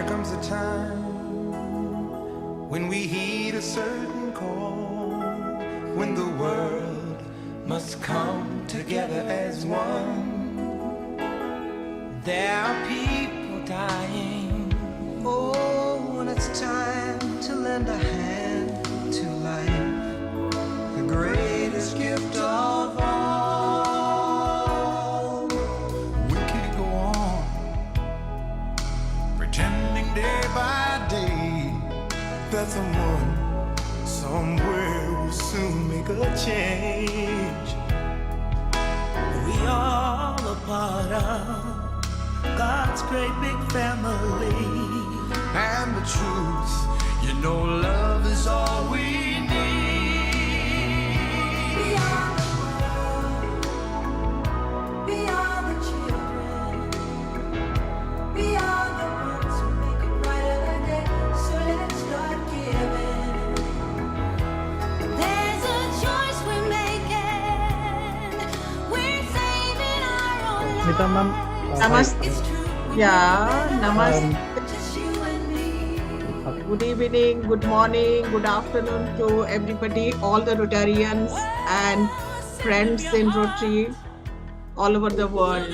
There comes a time when we heed a certain call, when the world must come together as one. There are people dying. Oh, and it's time to lend a hand to life, the greatest gift of all. We can't go on pretending day by day that someone somewhere will soon make a change. We all a part of God's great big family. And the truth, you know, love is all we need. We are the world, we are the children, we are the ones who make a brighter day, so let's start giving. There's a choice we're making, we're saving our own lives. Namaste. It's true. Yeah, namaste. Just you and me. Good evening, good morning, good afternoon to everybody, all the Rotarians and friends in Rotary all over the world.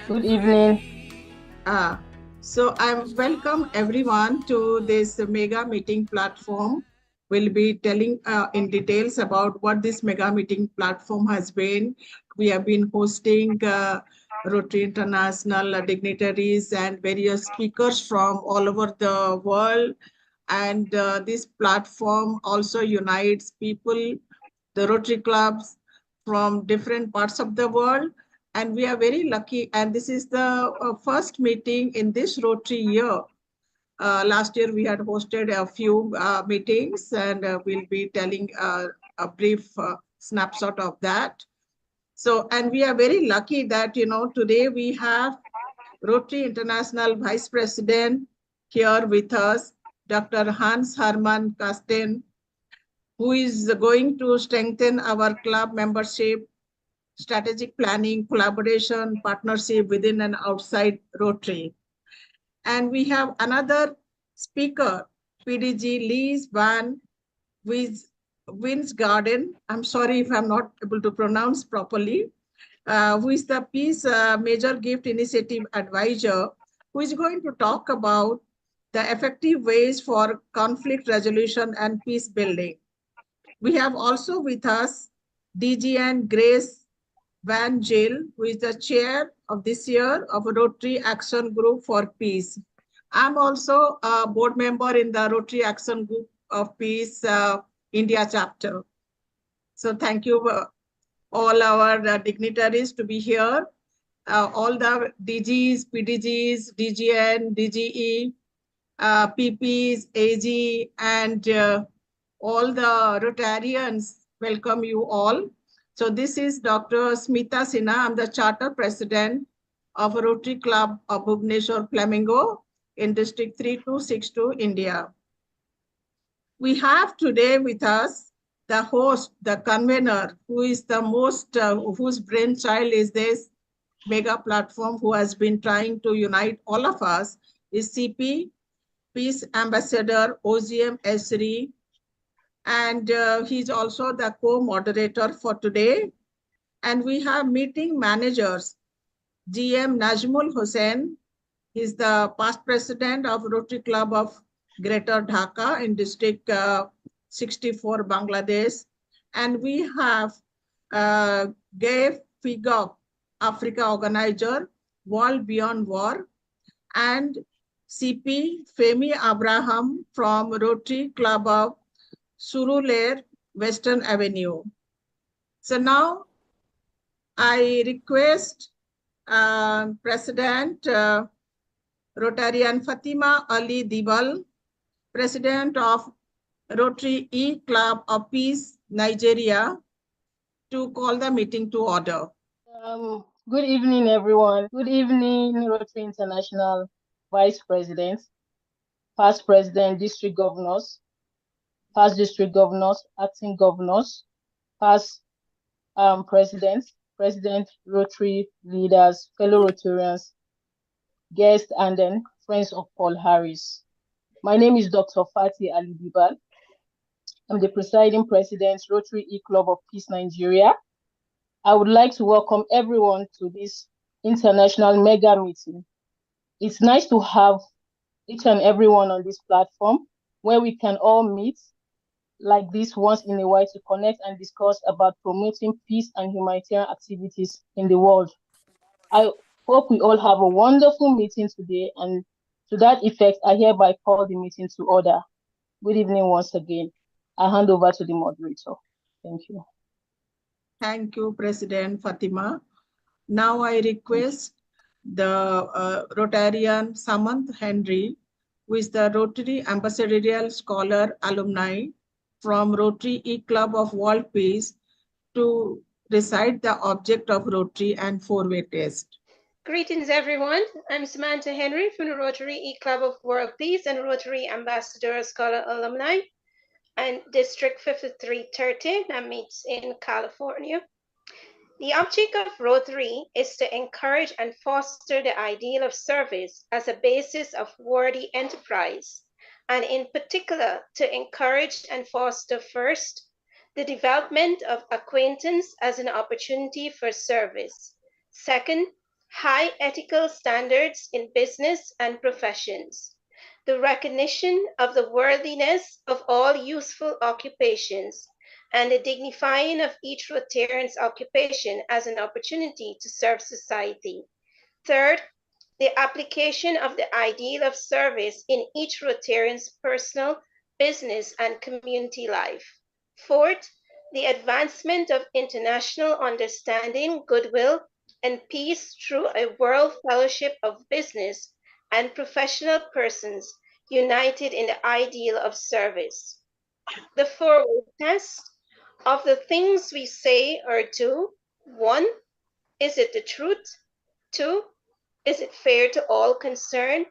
Good evening. So I welcome everyone to this mega meeting platform. We'll be telling in details about what this mega meeting platform has been. We have been hosting Rotary International dignitaries and various speakers from all over the world. And this platform also unites people, the Rotary clubs from different parts of the world. And we are very lucky. And this is the first meeting in this Rotary year. Last year, we had hosted a few meetings, and we'll be telling a brief snapshot of that. So, and we are very lucky that, you know, today we have Rotary International Vice President here with us, Dr. Hans-Hermann Kasten, who is going to strengthen our club membership, strategic planning, collaboration, partnership within and outside Rotary. And we have another speaker, PDG Liz van Wijngaarden. I'm sorry if I'm not able to pronounce properly, who is the Peace Major Gift Initiative Advisor, who is going to talk about the effective ways for conflict resolution and peace building. We have also with us DGN Grace Van Jill, who is the chair of this year of Rotary Action Group for Peace. I'm also a board member in the Rotary Action Group of Peace India chapter. So thank you all our dignitaries to be here. All the DGs, PDGs, DGN, DGE, PPs, AG, and all the Rotarians, welcome you all. So this is Dr. Smita Sinha. I'm the Charter President of Rotary Club of Bhubaneswar Flamingo in District 3262, India. We have today with us the host, the convener, who is the most, whose brainchild is this mega platform, who has been trying to unite all of us, is CP, Peace Ambassador, OGM Esri, and he's also the co-moderator for today. And we have meeting managers, GM Najmul Hussain. He's the past president of Rotary Club of Greater Dhaka in District 64, Bangladesh. And we have Gabe Figok, Africa Organizer, World Beyond War, and CP Femi Abraham from Rotary Club of Surulere, Western Avenue. So now I request President Rotarian Fatima Ali Dibal, President of Rotary E Club of Peace, Nigeria, to call the meeting to order. Good evening, everyone. Good evening, Rotary International Vice President, past President, District Governors, past District Governors, Acting Governors, past Presidents, President, Rotary leaders, fellow Rotarians, guests, and then friends of Paul Harris. My name is Dr. Fatih Ali Bibal. I'm the presiding president, Rotary E-Club of Peace Nigeria. I would like to welcome everyone to this international mega meeting. It's nice to have each and everyone on this platform where we can all meet like this once in a while to connect and discuss about promoting peace and humanitarian activities in the world. I hope we all have a wonderful meeting today, and to that effect, I hereby call the meeting to order. Good evening once again. I hand over to the moderator. Thank you. Thank you, President Fatima. Now I request the Rotarian Samant Henry, who is the Rotary Ambassadorial Scholar Alumni from Rotary E-Club of World Peace, to recite the object of Rotary and four-way test. Greetings, everyone. I'm Samantha Henry from the Rotary E-Club of World Peace and Rotary Ambassador Scholar Alumni and District 5330 that meets in California. The object of Rotary is to encourage and foster the ideal of service as a basis of worthy enterprise, and in particular to encourage and foster first, the development of acquaintance as an opportunity for service. Second, high ethical standards in business and professions. The recognition of the worthiness of all useful occupations and the dignifying of each Rotarian's occupation as an opportunity to serve society. Third, the application of the ideal of service in each Rotarian's personal, business, and community life. Fourth, the advancement of international understanding, goodwill, and peace through a world fellowship of business and professional persons united in the ideal of service. The four-way test of the things we say or do. 1, is it the truth? 2, is it fair to all concerned?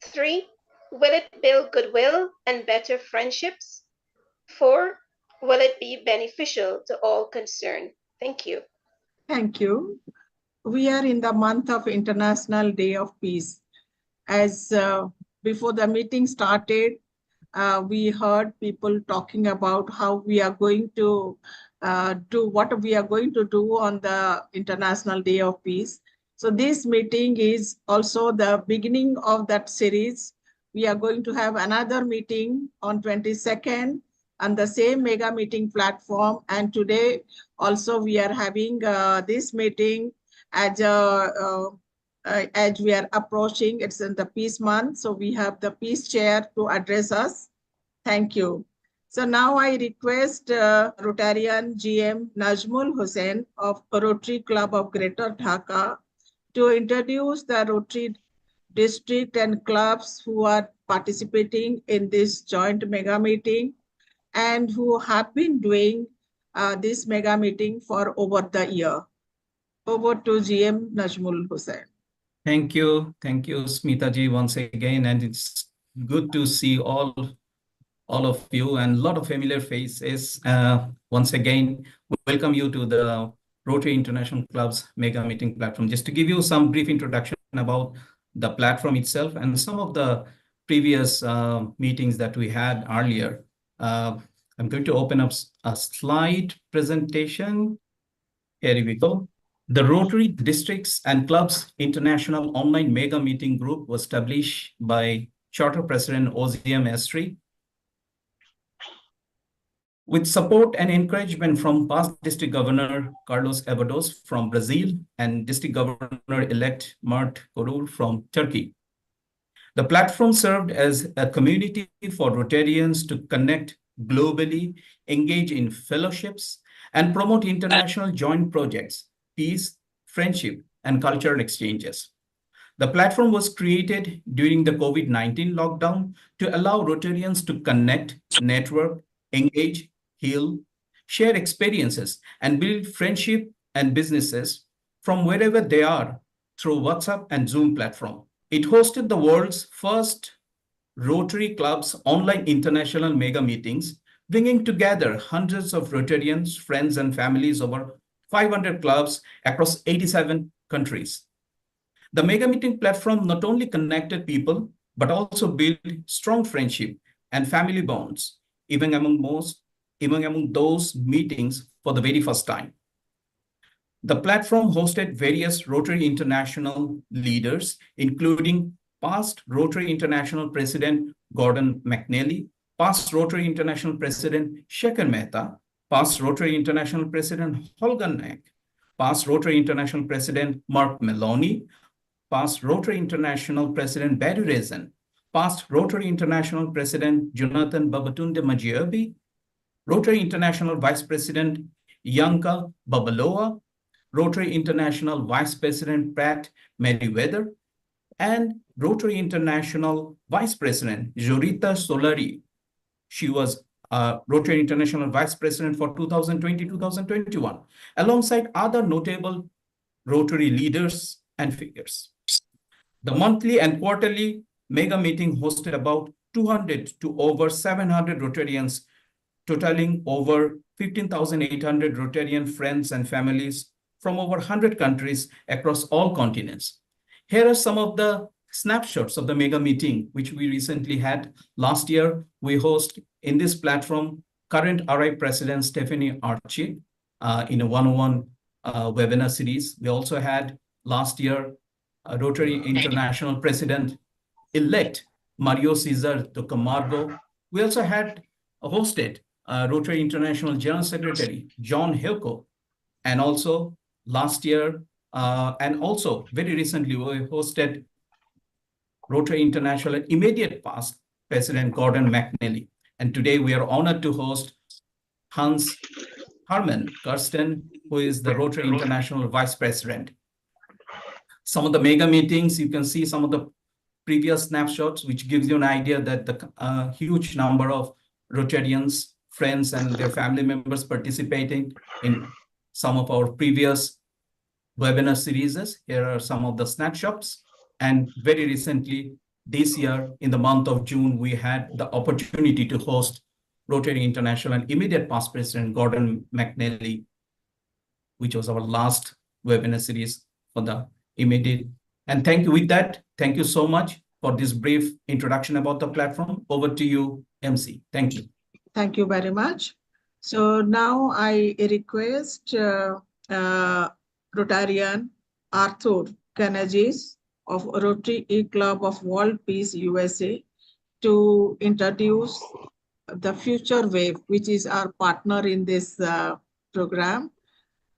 3, will it build goodwill and better friendships? 4, will it be beneficial to all concerned? Thank you. Thank you. We are in the month of International Day of Peace. As before the meeting started, we heard people talking about how we are going to do what we are going to do on the International Day of Peace. So this meeting is also the beginning of that series. We are going to have another meeting on 22nd on the same mega meeting platform. And today also we are having this meeting as we are approaching, it's in the Peace Month. So we have the Peace Chair to address us. Thank you. So now I request Rotarian GM Najmul Hussain of Rotary Club of Greater Dhaka to introduce the Rotary district and clubs who are participating in this joint mega meeting and who have been doing this mega meeting for over the year. Over to GM Najmul Hussain. Thank you, Smita ji, once again, and it's good to see all of you and a lot of familiar faces. Once again, welcome you to the Rotary International Club's mega meeting platform. Just to give you some brief introduction about the platform itself and some of the previous meetings that we had earlier. I'm going to open up a slide presentation. Here we go. The Rotary Districts and Clubs International Online Mega Meeting Group was established by Charter President OZM Estri with support and encouragement from past District Governor Carlos Ebados from Brazil and District Governor-elect Mert Korur from Turkey. The platform served as a community for Rotarians to connect globally, engage in fellowships, and promote international joint projects, peace, friendship, and cultural exchanges. The platform was created during the COVID-19 lockdown to allow Rotarians to connect, network, engage, heal, share experiences, and build friendship and businesses from wherever they are through WhatsApp and Zoom platform. It hosted the world's first Rotary Club's online international mega meetings, bringing together hundreds of Rotarians, friends, and families over 500 clubs across 87 countries. The mega meeting platform not only connected people, but also built strong friendship and family bonds, even among those meetings for the very first time. The platform hosted various Rotary International leaders, including past Rotary International President Gordon McNally, past Rotary International President Shekhar Mehta, past Rotary International President Holger Neck, past Rotary International President Mark Maloney, past Rotary International President Barry Rezan, past Rotary International President Jonathan Babatunde Majiobi, Rotary International Vice President Yanka Babaloa, Rotary International Vice President Pat Meriwether, and Rotary International Vice President Jorita Solari. She was Rotary International Vice President for 2020-2021, alongside other notable Rotary leaders and figures. The monthly and quarterly mega meeting hosted about 200 to over 700 Rotarians, totaling over 15,800 Rotarian friends and families from over 100 countries across all continents. Here are some of the snapshots of the mega meeting, which we recently had. Last year, we host in this platform current RI President Stephanie Archie in a one-on-one webinar series. We also had last year Rotary International President-elect Mario Cesar Camargo. We also had hosted Rotary International General Secretary John Hilco, and also last year, and also very recently, we hosted Rotary International immediate past President Gordon McNally. And today we are honored to host Hans-Hermann Kasten, who is the Rotary International Vice President. Some of the mega meetings, you can see some of the previous snapshots, which gives you an idea that the huge number of Rotarians, friends, and their family members participating in some of our previous webinar series. Here are some of the snapshots. And very recently, this year, in the month of June, we had the opportunity to host Rotary International immediate past President Gordon McNally, which was our last webinar series for the immediate. And thank you with that. Thank you so much for this brief introduction about the platform. Over to you, MC. Thank you. Thank you very much. So now I request Rotarian Arthur Canagis of Rotary E-Club of World Peace USA to introduce the Future Wave, which is our partner in this program,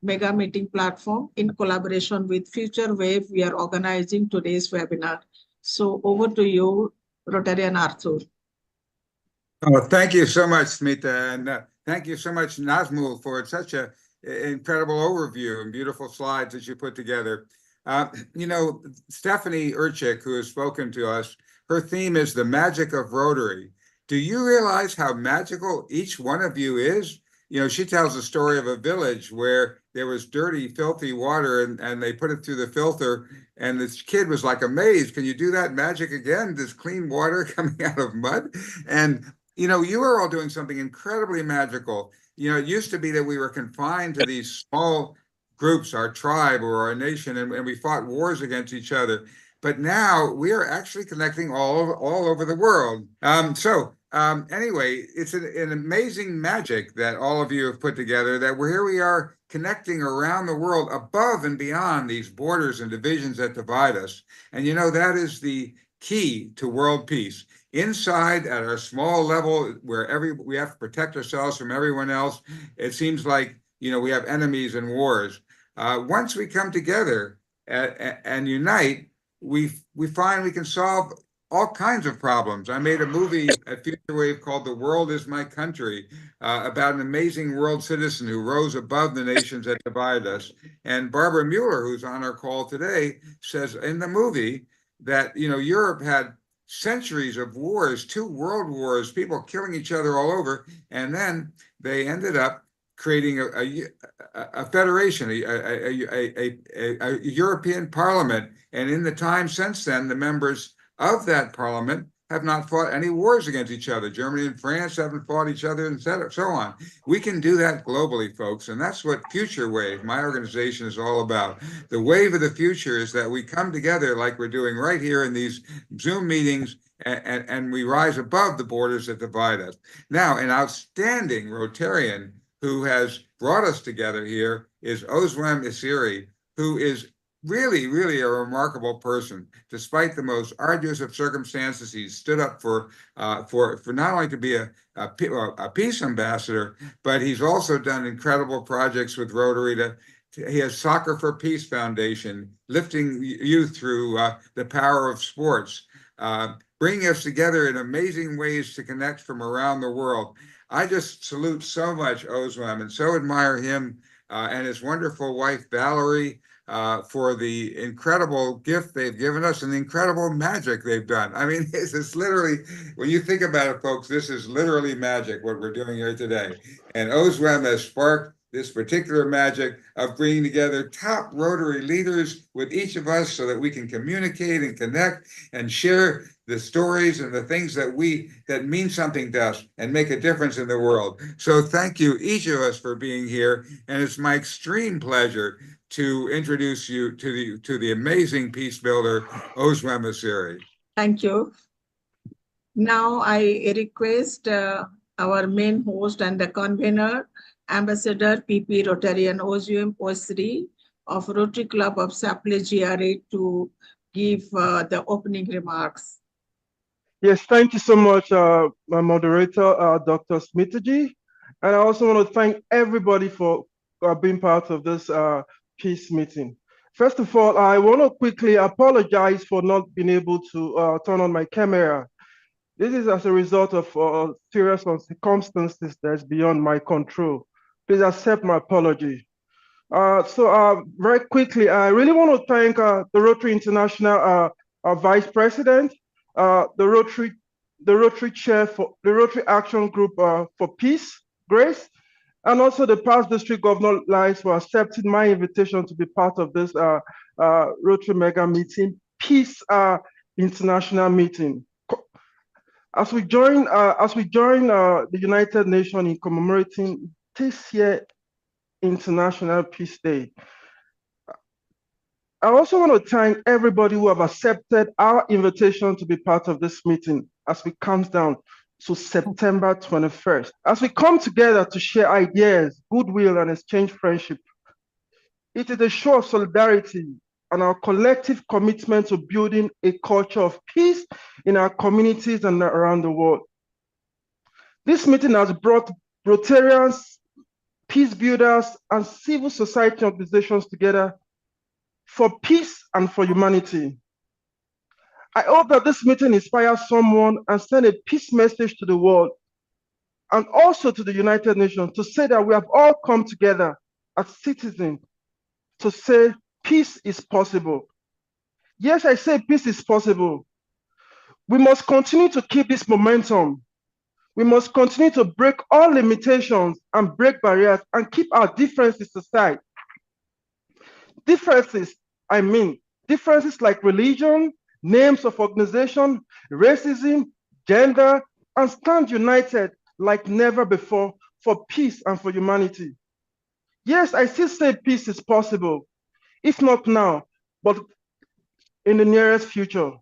mega meeting platform. In collaboration with Future Wave, we are organizing today's webinar. So over to you, Rotarian Arthur. Oh, thank you so much, Smita, and thank you so much, Nazmul, for such an incredible overview and beautiful slides that you put together. You know, Stephanie Urchik, who has spoken to us, her theme is the magic of Rotary. Do you realize how magical each one of you is? You know, she tells the story of a village where there was dirty, filthy water, and they put it through the filter, and this kid was like amazed. Can you do that magic again? This clean water coming out of mud? And, you know, you are all doing something incredibly magical. You know, it used to be that we were confined to these small groups, our tribe or our nation, and we fought wars against each other. But now we are actually connecting all over the world. Anyway, it's an amazing magic that all of you have put together, that here we are connecting around the world above and beyond these borders and divisions that divide us. And you know, that is the key to world peace. Inside, at our small level, where we have to protect ourselves from everyone else, it seems like, you know, we have enemies and wars. Once we come together and unite, we find we can solve all kinds of problems. I made a movie at Future Wave called The World Is My Country, about an amazing world citizen who rose above the nations that divide us. And Barbara Mueller, who's on our call today, says in the movie that, you know, Europe had centuries of wars, 2 world wars, people killing each other all over, and then they ended up creating a federation, a European Parliament. And in the time since then, the members of that parliament have not fought any wars against each other. Germany and France haven't fought each other, and so on. We can do that globally, folks, and that's what Future Wave, my organization, is all about. The wave of the future is that we come together like we're doing right here in these Zoom meetings, and we rise above the borders that divide us. Now, an outstanding Rotarian who has brought us together here is Ozlem Isiri, who is really, really a remarkable person. Despite the most arduous of circumstances, he stood up for not only to be a peace ambassador, but he's also done incredible projects with Rotary. He has Soccer for Peace Foundation, lifting youth through the power of sports, bringing us together in amazing ways to connect from around the world. I just salute so much Ozlem and so admire him and his wonderful wife, Valerie, for the incredible gift they've given us and the incredible magic they've done. I mean, it's literally, when you think about it, folks, this is literally magic, what we're doing here today. And Ozlem has sparked this particular magic of bringing together top Rotary leaders with each of us so that we can communicate and connect and share the stories and the things that mean something to us and make a difference in the world. So thank you, each of us, for being here. And it's my extreme pleasure to introduce you to the amazing peace builder, Ozlem Isiri. Thank you. Now I request our main host and the convener, Ambassador PP Rotarian Ozlem Isiri of Rotary Club of Saple GRA, to give the opening remarks. Yes, thank you so much, my moderator, Dr. Smitaji. And I also want to thank everybody for being part of this peace meeting. First of all, I want to quickly apologize for not being able to turn on my camera. This is as a result of serious circumstances that's beyond my control. Please accept my apology. Very quickly, I really want to thank the Rotary International Vice President, the Rotary Chair for the Rotary Action Group for Peace, Grace, and also the past District Governor Lines for accepting my invitation to be part of this Rotary Mega Meeting, Peace International Meeting. As we join the United Nations in commemorating this year International Peace Day, I also want to thank everybody who have accepted our invitation to be part of this meeting as we count down to September 21st. As we come together to share ideas, goodwill, and exchange friendship, it is a show of solidarity and our collective commitment to building a culture of peace in our communities and around the world. This meeting has brought Rotarians, peace builders, and civil society organizations together for peace and for humanity. I hope that this meeting inspires someone and send a peace message to the world and also to the United Nations to say that we have all come together as citizens to say peace is possible. Yes, I say peace is possible. We must continue to keep this momentum. We must continue to break all limitations and break barriers and keep our differences aside. Differences like religion, names of organization, racism, gender, and stand united like never before for peace and for humanity. Yes, I still say peace is possible, if not now, but in the nearest future.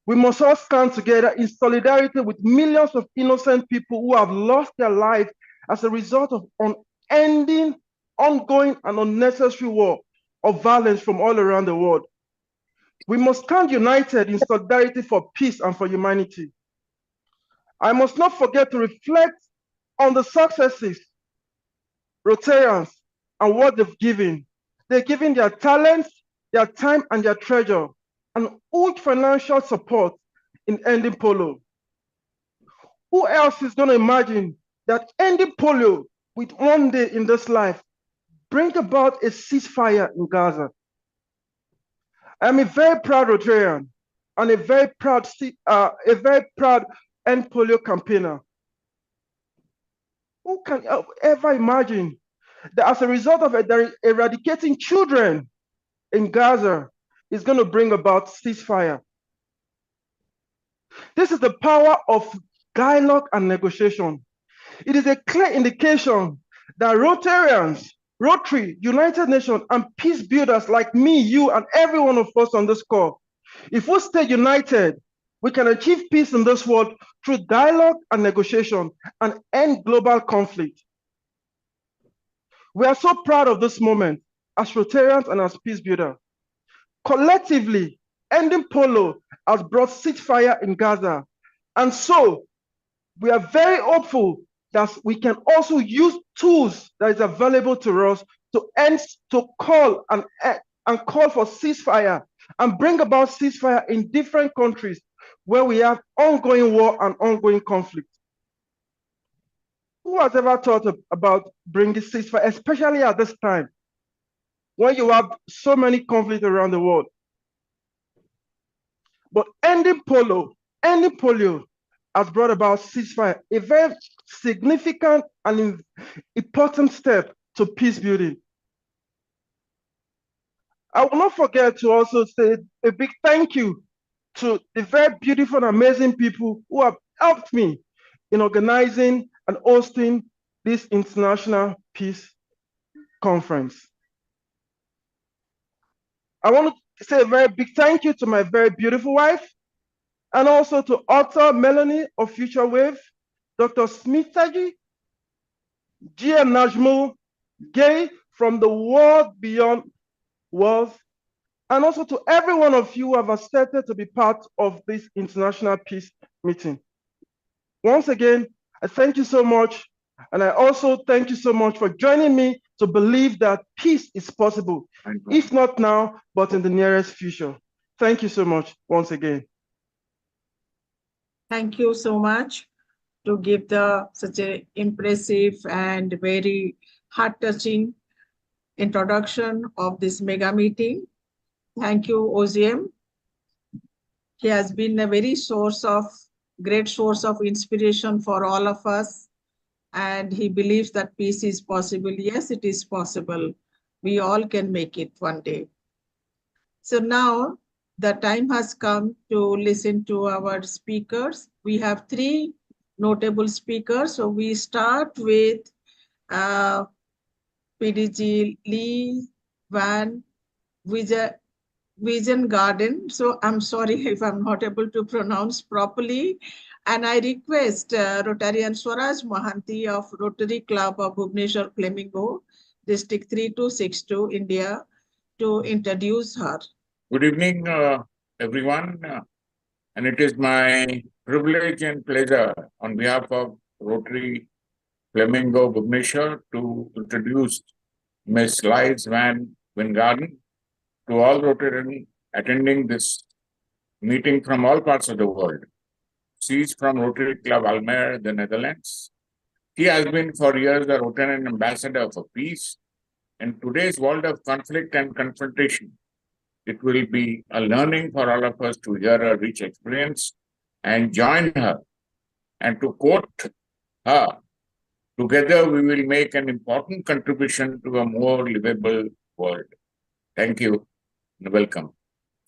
We must all stand together in solidarity with millions of innocent people who have lost their lives as a result of unending, ongoing, and unnecessary war of violence from all around the world. We must stand united in solidarity for peace and for humanity. I must not forget to reflect on the successes Rotarians and what they've given. They've given their talents, their time, and their treasure, and huge financial support in ending polio. Who else is going to imagine that ending polio with one day in this life bring about a ceasefire in Gaza? I'm a very proud Rotarian and a very proud end polio campaigner. Who can ever imagine that as a result of eradicating children in Gaza is going to bring about ceasefire? This is the power of dialogue and negotiation. It is a clear indication that Rotarians, Rotary, United Nations, and peace builders like me, you, and every one of us on this call, if we stay united, we can achieve peace in this world through dialogue and negotiation and end global conflict. We are so proud of this moment as Rotarians and as peace builders. Collectively, ending polo has brought ceasefire in Gaza. And so we are very hopeful that we can also use tools that is available to us to call for ceasefire and bring about ceasefire in different countries where we have ongoing war and ongoing conflict. Who has ever thought about bringing ceasefire, especially at this time when you have so many conflicts around the world? But ending polio has brought about ceasefire, a very significant and important step to peace building. I will not forget to also say a big thank you to the very beautiful and amazing people who have helped me in organizing and hosting this International Peace Conference. I want to say a very big thank you to my very beautiful wife, and also to author Melanie of Future Wave, Dr. Smitaji, GM Najmul, Gay from the World Beyond Worlds, and also to every one of you who have accepted to be part of this International Peace meeting. Once again, I thank you so much, and I also thank you so much for joining me to believe that peace is possible, if not now, but in the nearest future. Thank you so much once again. Thank you so much to give such an impressive and very heart-touching introduction of this mega meeting. Thank you, OZM. He has been a very great source of inspiration for all of us. And he believes that peace is possible. Yes, it is possible. We all can make it one day. So now the time has come to listen to our speakers. We have 3 notable speakers. So we start with PDG Lee Van Wijngaarden. So I'm sorry if I'm not able to pronounce properly. And I request Rotarian Swaraj Mohanty of Rotary Club of Bhubaneswar, Flamingo, District 3262, India, to introduce her. Good evening, everyone. And it is my privilege and pleasure on behalf of Rotary Flamingo, Bhubaneswar, to introduce Ms. Liz Van Wijngaarden to all Rotarians attending this meeting from all parts of the world. She is from Rotary Club Almere, the Netherlands. He has been for years the Rotarian ambassador for peace. In today's world of conflict and confrontation, it will be a learning for all of us to hear her rich experience and join her. And to quote her, together we will make an important contribution to a more livable world. Thank you and welcome.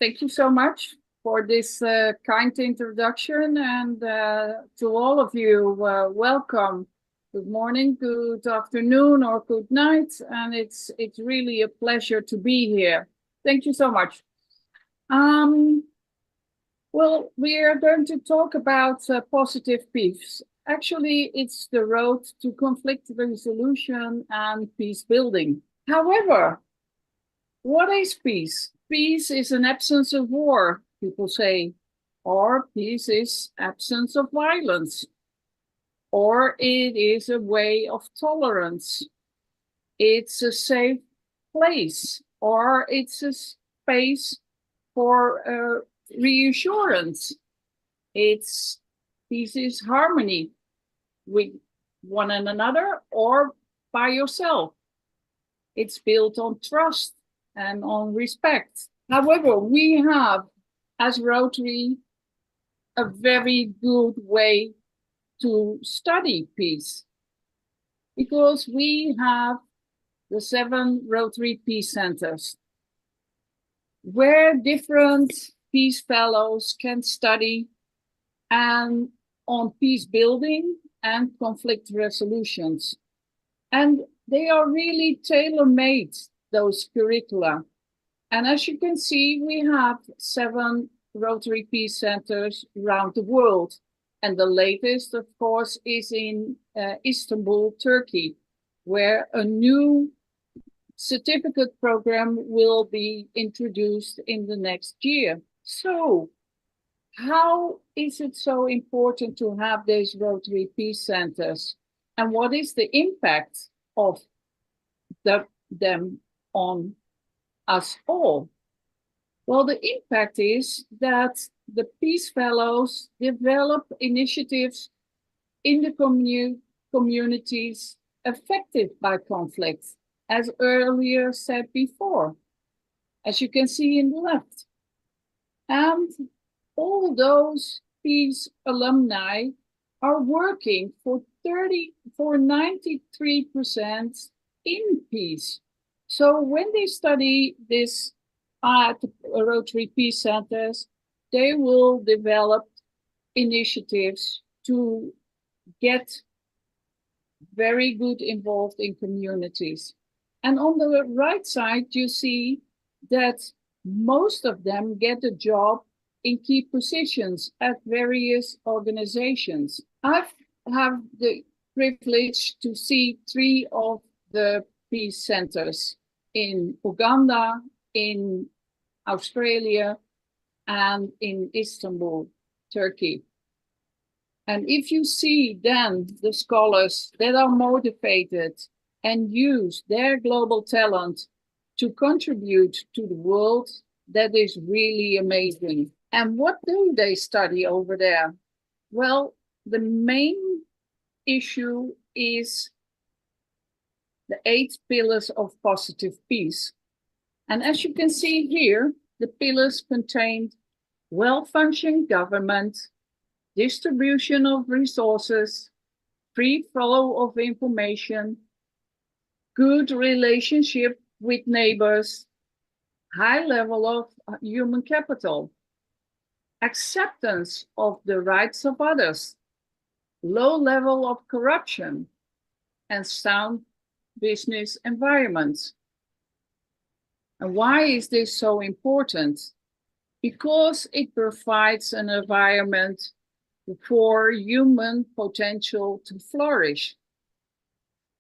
Thank you so much for this kind introduction, and to all of you, welcome. Good morning, good afternoon, or good night, and it's really a pleasure to be here. Thank you so much. Well, we are going to talk about positive peace. Actually, it's the road to conflict resolution and peace building. However, what is peace? Peace is an absence of war, people say, or peace is absence of violence, or it is a way of tolerance. It's a safe place, or it's a space for reassurance. Peace is harmony with one another or by yourself. It's built on trust and on respect. However, we have, as Rotary, a very good way to study peace, because we have the 7 Rotary Peace Centers, where different peace fellows can study and on peace building and conflict resolutions. And they are really tailor-made, those curricula. And as you can see, we have 7 Rotary Peace Centers around the world. And the latest, of course, is in Istanbul, Turkey, where a new certificate program will be introduced in the next year. So, how is it so important to have these Rotary Peace Centers? And what is the impact of them on us all? Well, the impact is that the Peace Fellows develop initiatives in the communities affected by conflict, as earlier said before, as you can see in the left. And all those peace alumni are working for 93% in peace. So when they study this at Rotary Peace Centers, they will develop initiatives to get very good involved in communities. And on the right side, you see that most of them get a job in key positions at various organizations. I have the privilege to see 3 of the peace centers in Uganda, in Australia, and in Istanbul, Turkey. And if you see then the scholars that are motivated and use their global talent to contribute to the world, that is really amazing. And what do they study over there? Well, the main issue is the 8 pillars of positive peace. And as you can see here, the pillars contain well-functioning government, distribution of resources, free flow of information, good relationship with neighbors, high level of human capital, acceptance of the rights of others, low level of corruption, and sound business environments. And why is this so important? Because it provides an environment for human potential to flourish.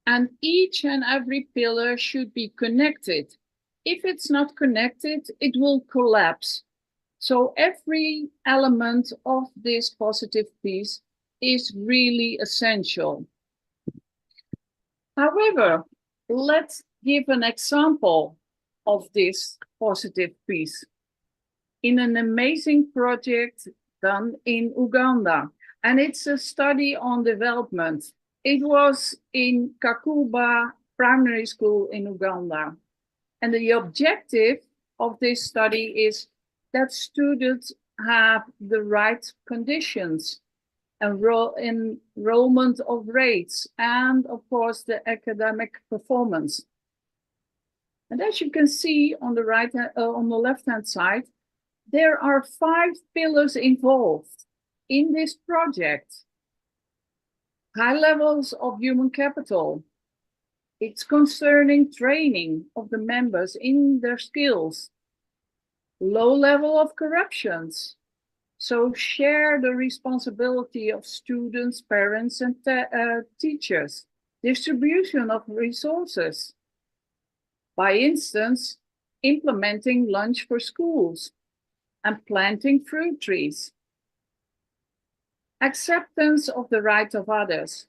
And each and every pillar should be connected. If it's not connected, it will collapse. So every element of this positive peace is really essential. However, let's give an example of this positive peace in an amazing project done in Uganda. And it's a study on development. It was in Kakuba Primary School in Uganda. And the objective of this study is that students have the right conditions, enrollment of rates, and of course the academic performance. And as you can see on the left-hand side, there are 5 pillars involved in this project. High levels of human capital. It's concerning training of the members in their skills. Low level of corruptions. So share the responsibility of students, parents, and teachers. Distribution of resources. By instance, implementing lunch for schools and planting fruit trees. Acceptance of the rights of others.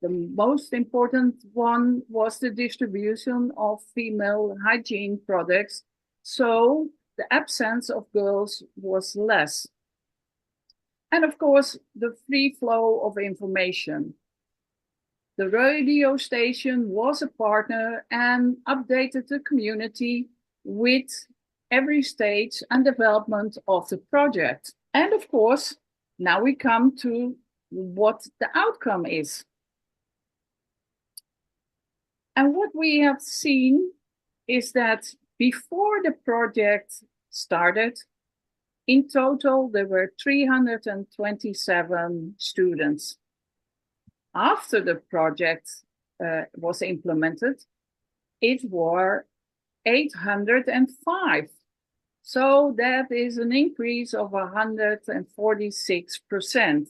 The most important one was the distribution of female hygiene products, so the absence of girls was less. And of course, the free flow of information. The radio station was a partner and updated the community with every stage and development of the project. And of course, now we come to what the outcome is. And what we have seen is that before the project started, In total, there were 327 students. After the project was implemented, it were 805. So that is an increase of 146%.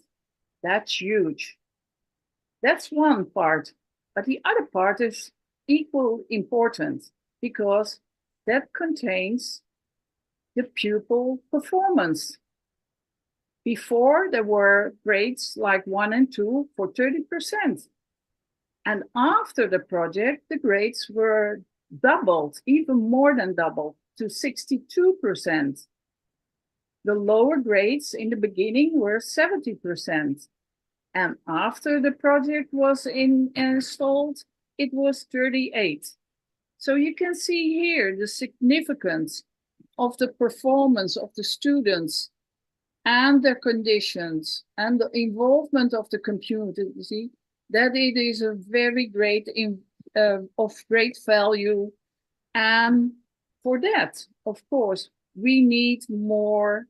That's huge. That's one part. But the other part is equally important because that contains the pupil performance. Before, there were grades like 1 and 2 for 30%. And after the project, the grades were doubled, even more than doubled, to 62%. The lower grades in the beginning were 70%. And after the project was installed, it was 38. So you can see here the significance of the performance of the students and their conditions and the involvement of the community, that it is a very great, of great value. And for that, of course, we need more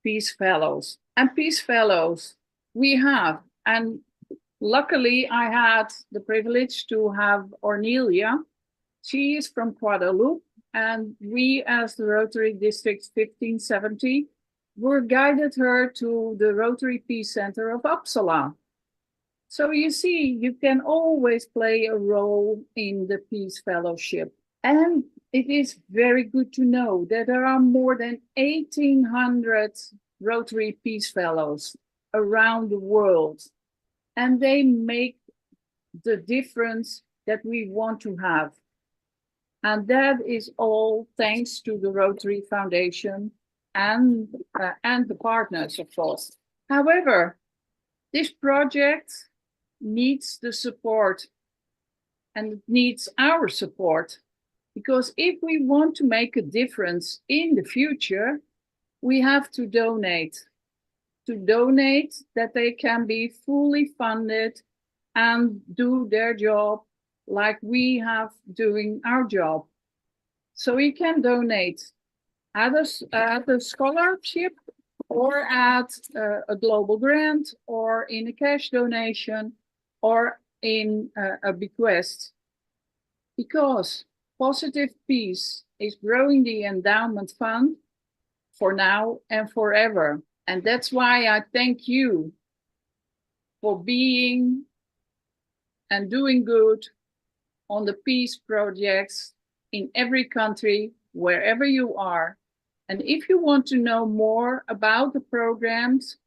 Peace Fellows. And Peace Fellows we have. And luckily, I had the privilege to have Ornelia. She is from Guadeloupe, and we, as the Rotary District 1570, were guided her to the Rotary Peace Center of Uppsala. So you see, you can always play a role in the Peace Fellowship. And it is very good to know that there are more than 1,800 Rotary Peace Fellows around the world. And they make the difference that we want to have. And that is all thanks to the Rotary Foundation and the partners, of course. However, this project needs the support, and it needs our support, because if we want to make a difference in the future, we have to donate. To donate that they can be fully funded and do their job like we have doing our job. So you can donate at a scholarship or at a global grant or in a cash donation or in a bequest. Because Positive Peace is growing the endowment fund for now and forever. And that's why I thank you for being and doing good on the peace projects in every country, wherever you are. And if you want to know more about the programs,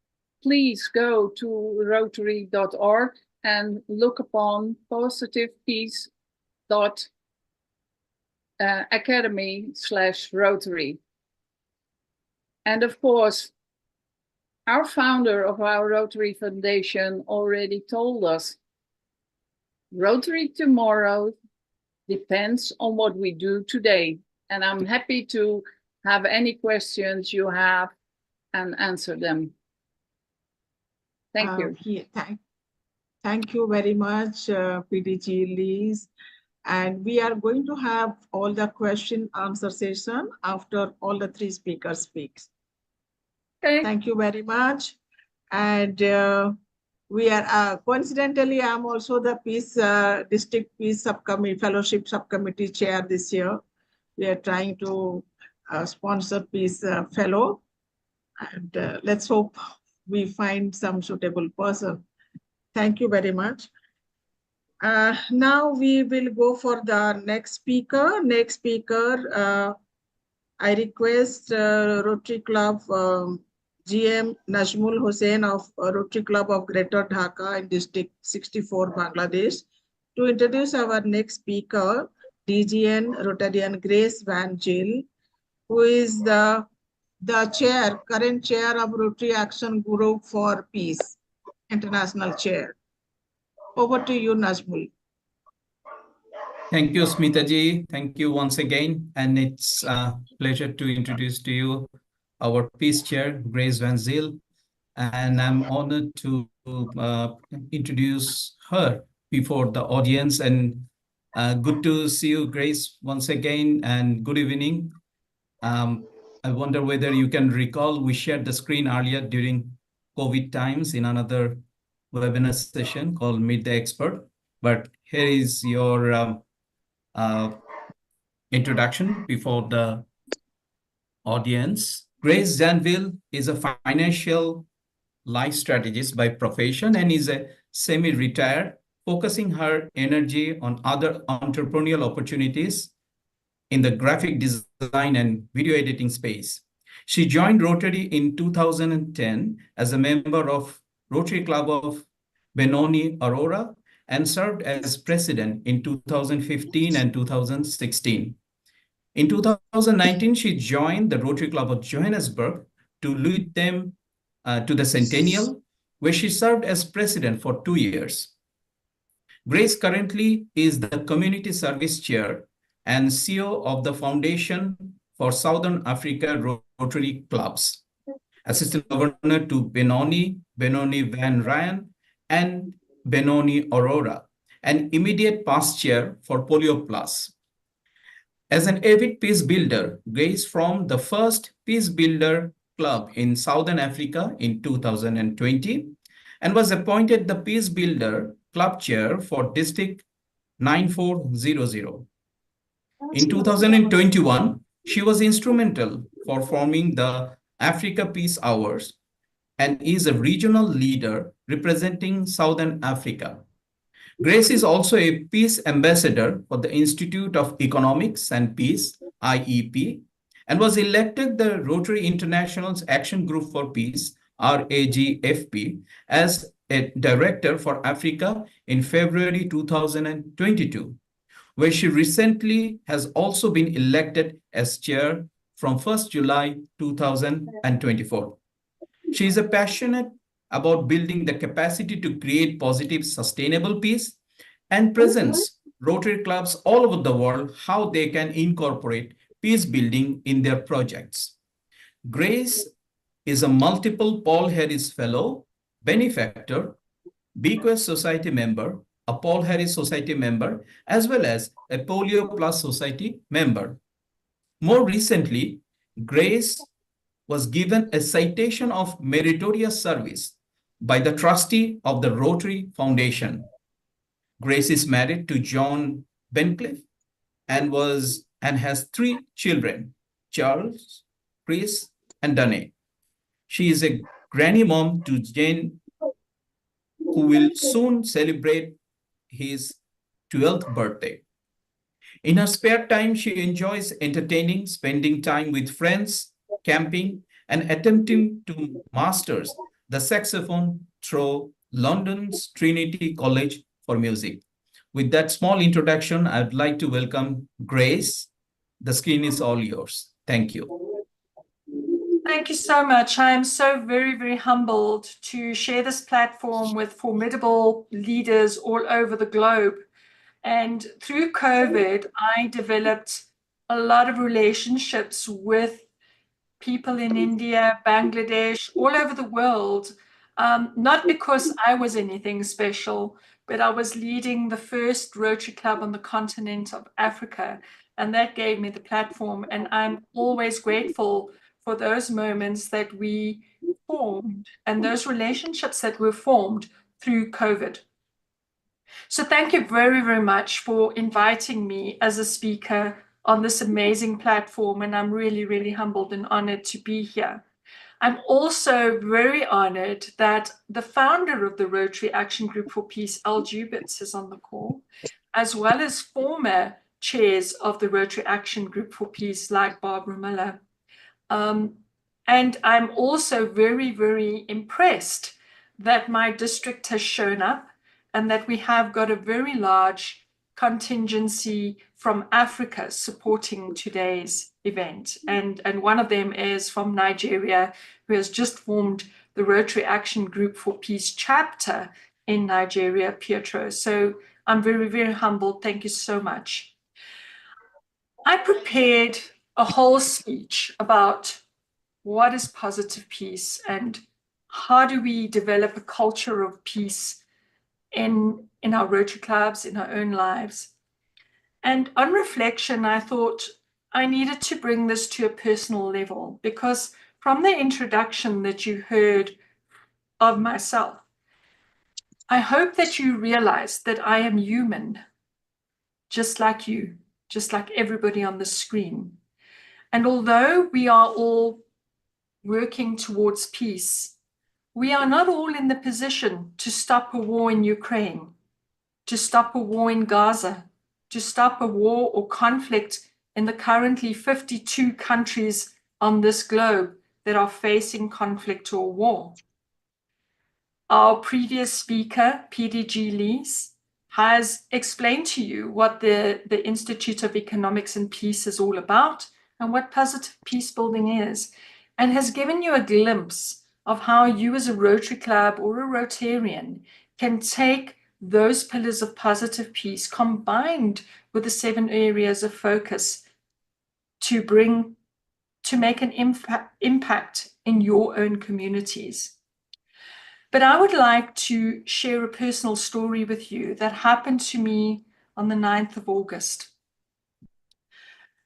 please go to rotary.org and look upon positivepeace.academy/Rotary. And of course, our founder of our Rotary Foundation already told us, Rotary tomorrow depends on what we do today. And I'm happy to have any questions you have and answer them. Thank you. Thank you very much, PDG Liz. And we are going to have all the question answer session after all the three speakers speak. Okay. Thank you very much. And we are coincidentally, I'm also the Peace District Peace Subcommittee Fellowship Subcommittee Chair this year. We are trying to sponsor Peace Fellow, and let's hope we find some suitable person. Thank you very much. Now we will go for the next speaker. I request Rotary Club GM Najmul Hussain of Rotary Club of Greater Dhaka in District 64, Bangladesh, to introduce our next speaker, DGN Rotarian Grace Van Zyl, who is the current chair of Rotary Action Group for Peace, International Chair. Over to you, Najmul. Thank you, Smita ji. Thank you once again. And it's a pleasure to introduce to you our Peace Chair, Grace Van Zyl. And I'm honored to introduce her before the audience. And good to see you, Grace, once again, and good evening. I wonder whether you can recall, we shared the screen earlier during COVID times in another webinar session called Meet the Expert. But here is your introduction before the audience. Grace Janville is a financial life strategist by profession and is a semi-retired, focusing her energy on other entrepreneurial opportunities in the graphic design and video editing space. She joined Rotary in 2010 as a member of Rotary Club of Benoni, Aurora, and served as president in 2015 and 2016. In 2019, she joined the Rotary Club of Johannesburg to lead them to the Centennial, where she served as president for 2 years. Grace currently is the Community Service Chair and CEO of the Foundation for Southern Africa Rotary Clubs, Assistant Governor to Benoni, Benoni Van Ryan, and Benoni Aurora, and immediate past chair for Polio Plus. As an avid peace builder, Grace formed the first Peace Builder Club in Southern Africa in 2020 and was appointed the Peace Builder Club Chair for District 9400. In 2021, she was instrumental for forming the Africa Peace Hours and is a regional leader representing Southern Africa. Grace is also a peace ambassador for the Institute of Economics and Peace, IEP, and was elected the Rotary International's Action Group for Peace, RAGFP, as a director for Africa in February 2022, where she recently has also been elected as chair from 1st July 2024. She is passionate about building the capacity to create positive, sustainable peace and presents Rotary clubs all over the world how they can incorporate peace building in their projects. Grace is a multiple Paul Harris Fellow, benefactor, Bequest Society member, a Paul Harris Society member, as well as a Polio Plus Society member. More recently, Grace was given a citation of meritorious service by the trustee of the Rotary Foundation. Grace is married to John Bencliffe and has 3 children, Charles, Chris, and Danae. She is a granny mom to Jane, who will soon celebrate his 12th birthday. In her spare time, she enjoys entertaining, spending time with friends, camping, and attempting to master the saxophone through London's Trinity College for Music. With that small introduction, I'd like to welcome Grace. The screen is all yours. Thank you. Thank you so much. I am so very, very humbled to share this platform with formidable leaders all over the globe. And through COVID, I developed a lot of relationships with people in India, Bangladesh, all over the world, not because I was anything special, but I was leading the first Rotary Club on the continent of Africa, and that gave me the platform. And I'm always grateful for those moments that we formed and those relationships that were formed through COVID. So thank you very, very much for inviting me as a speaker on this amazing platform, and I'm really, really humbled and honored to be here. I'm also very honored that the founder of the Rotary Action Group for Peace, Al Jubitz, is on the call, as well as former chairs of the Rotary Action Group for Peace, like Barbara Miller. And I'm also very, very impressed that my district has shown up and that we have got a very large contingency from Africa supporting today's event. And one of them is from Nigeria, who has just formed the Rotary Action Group for Peace chapter in Nigeria, Pietro. So I'm very, very humbled. Thank you so much. I prepared a whole speech about what is positive peace and how do we develop a culture of peace in our Rotary clubs, in our own lives. And on reflection, I thought I needed to bring this to a personal level, because from the introduction that you heard of myself, I hope that you realize that I am human, just like you, just like everybody on the screen. And although we are all working towards peace, we are not all in the position to stop a war in Ukraine, to stop a war in Gaza, to stop a war or conflict in the currently 52 countries on this globe that are facing conflict or war. Our previous speaker, PDG Lees, has explained to you what the Institute of Economics and Peace is all about and what positive peace building is, and has given you a glimpse of how you as a Rotary Club or a Rotarian can take those pillars of positive peace combined with the 7 areas of focus to make an impact in your own communities. But I would like to share a personal story with you that happened to me on the 9th of August.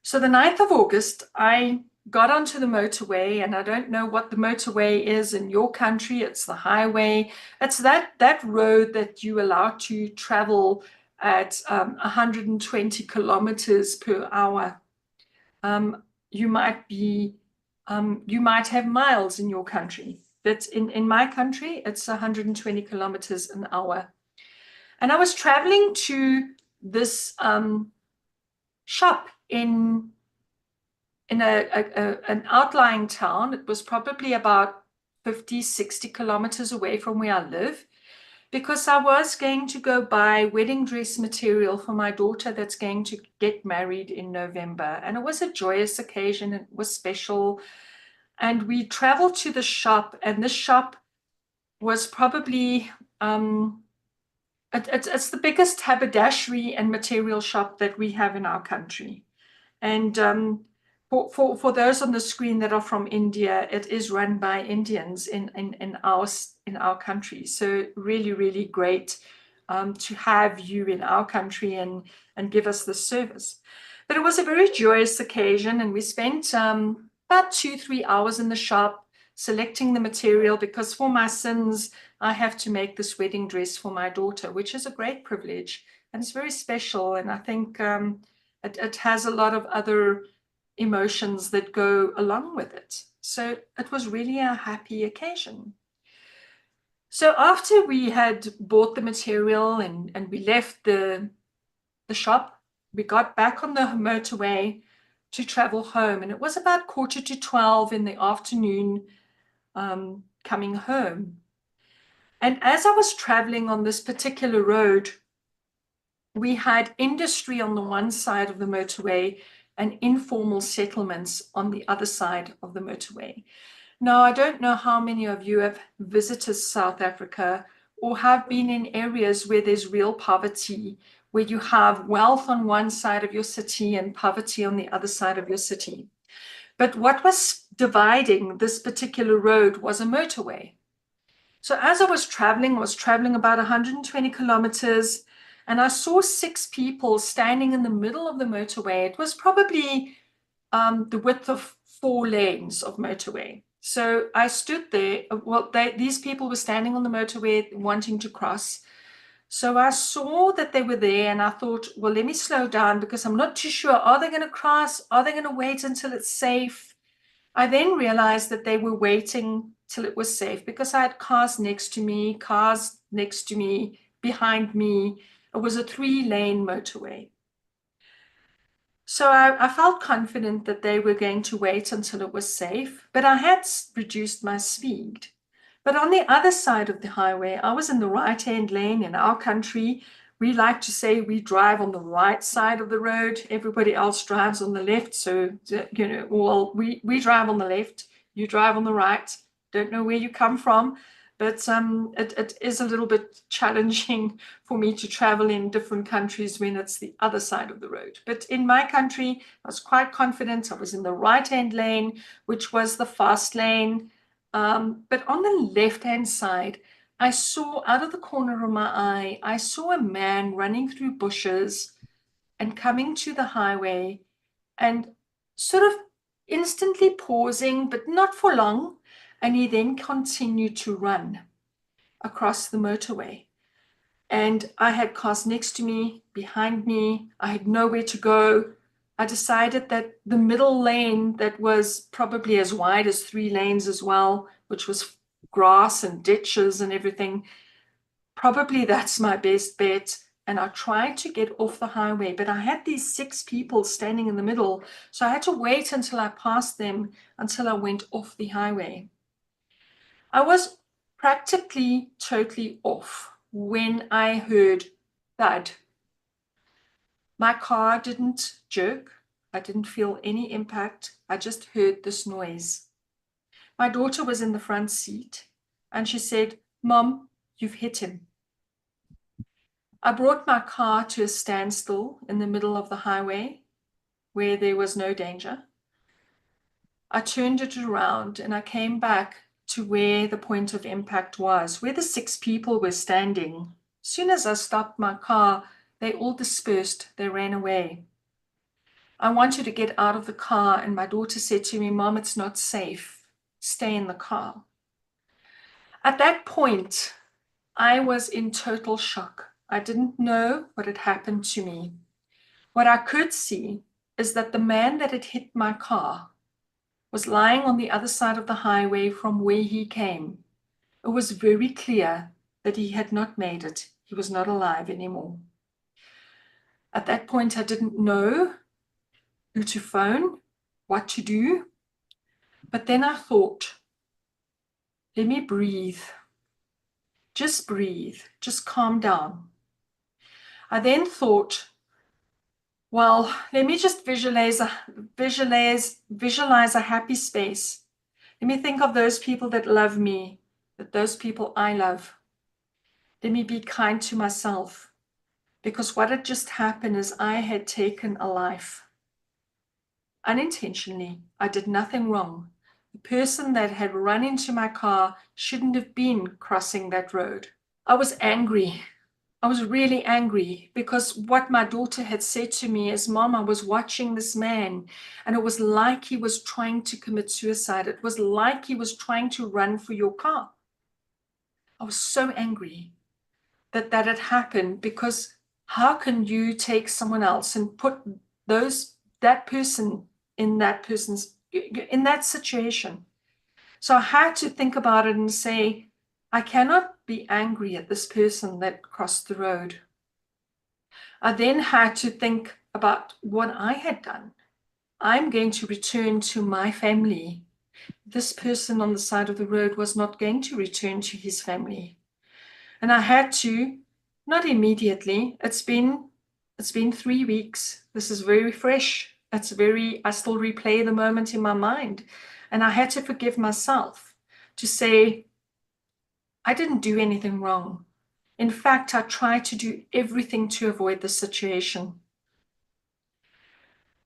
So the 9th of August, I got onto the motorway, and I don't know what the motorway is in your country. It's the highway. It's that road that you allow to travel at 120 kilometers per hour. You might have miles in your country. But in my country, it's 120 kilometers an hour. And I was traveling to this shop in an outlying town. It was probably about 50, 60 kilometers away from where I live, because I was going to go buy wedding dress material for my daughter that's going to get married in November. And it was a joyous occasion. It was special. And we traveled to the shop, and this shop was probably, it's the biggest haberdashery and material shop that we have in our country. And for those on the screen that are from India, it is run by Indians in our country. So really, really great to have you in our country and give us this service. But it was a very joyous occasion, and we spent about 2-3 hours in the shop selecting the material, because for my sins, I have to make this wedding dress for my daughter, which is a great privilege, and it's very special. And I think it has a lot of other emotions that go along with it. So it was really a happy occasion. So after we had bought the material and we left the shop, we got back on the motorway to travel home, and it was about 11:45 in the afternoon coming home. And as I was traveling on this particular road, we had industry on the one side of the motorway and informal settlements on the other side of the motorway. Now, I don't know how many of you have visited South Africa or have been in areas where there's real poverty, where you have wealth on one side of your city and poverty on the other side of your city. But what was dividing this particular road was a motorway. So as I was traveling about 120 kilometers, and I saw 6 people standing in the middle of the motorway. It was probably the width of 4 lanes of motorway. So I stood there. Well, these people were standing on the motorway wanting to cross. So I saw that they were there, and I thought, well, let me slow down, because I'm not too sure. Are they going to cross? Are they going to wait until it's safe? I then realized that they were waiting till it was safe, because I had cars next to me, behind me. It was a 3-lane motorway. So I felt confident that they were going to wait until it was safe, but I had reduced my speed. But on the other side of the highway, I was in the right-hand lane. In our country, we like to say we drive on the right side of the road. Everybody else drives on the left. So, you know, well, we drive on the left, you drive on the right. Don't know where you come from, but it is a little bit challenging for me to travel in different countries when it's the other side of the road. But in my country, I was quite confident. I was in the right-hand lane, which was the fast lane. But on the left-hand side, I saw out of the corner of my eye, I saw a man running through bushes and coming to the highway. And sort of instantly pausing, but not for long. And he then continued to run across the motorway. And I had cars next to me, behind me. I had nowhere to go. I decided that the middle lane, that was probably as wide as 3 lanes as well, which was grass and ditches and everything, probably that's my best bet. And I tried to get off the highway, but I had these 6 people standing in the middle. So I had to wait until I passed them, until I went off the highway. I was practically totally off when I heard thud. My car didn't jerk. I didn't feel any impact. I just heard this noise. My daughter was in the front seat and she said, "Mom, you've hit him." I brought my car to a standstill in the middle of the highway where there was no danger. I turned it around and I came back to where the point of impact was, where the 6 people were standing. As soon as I stopped my car, they all dispersed. They ran away. I wanted to get out of the car, and my daughter said to me, "Mom, it's not safe. Stay in the car." At that point, I was in total shock. I didn't know what had happened to me. What I could see is that the man that had hit my car was lying on the other side of the highway from where he came. It was very clear that he had not made it. He was not alive anymore. At that point, I didn't know who to phone, what to do. But then I thought, let me breathe. Just breathe. Just calm down. I then thought, well, let me just visualize a happy space. Let me think of those people that love me, that those people I love. Let me be kind to myself, because what had just happened is I had taken a life. Unintentionally, I did nothing wrong. The person that had run into my car shouldn't have been crossing that road. I was angry. I was really angry because what my daughter had said to me is, "Mom, I was watching this man and it was like he was trying to commit suicide. It was like he was trying to run for your car." I was so angry that that had happened, because how can you take someone else and put that person in that situation? So I had to think about it and say, I cannot be angry at this person that crossed the road. I then had to think about what I had done. I'm going to return to my family. This person on the side of the road was not going to return to his family. And I had to, not immediately, it's been 3 weeks. This is very fresh. I still replay the moment in my mind. And I had to forgive myself, to say, I didn't do anything wrong. In fact, I tried to do everything to avoid the situation.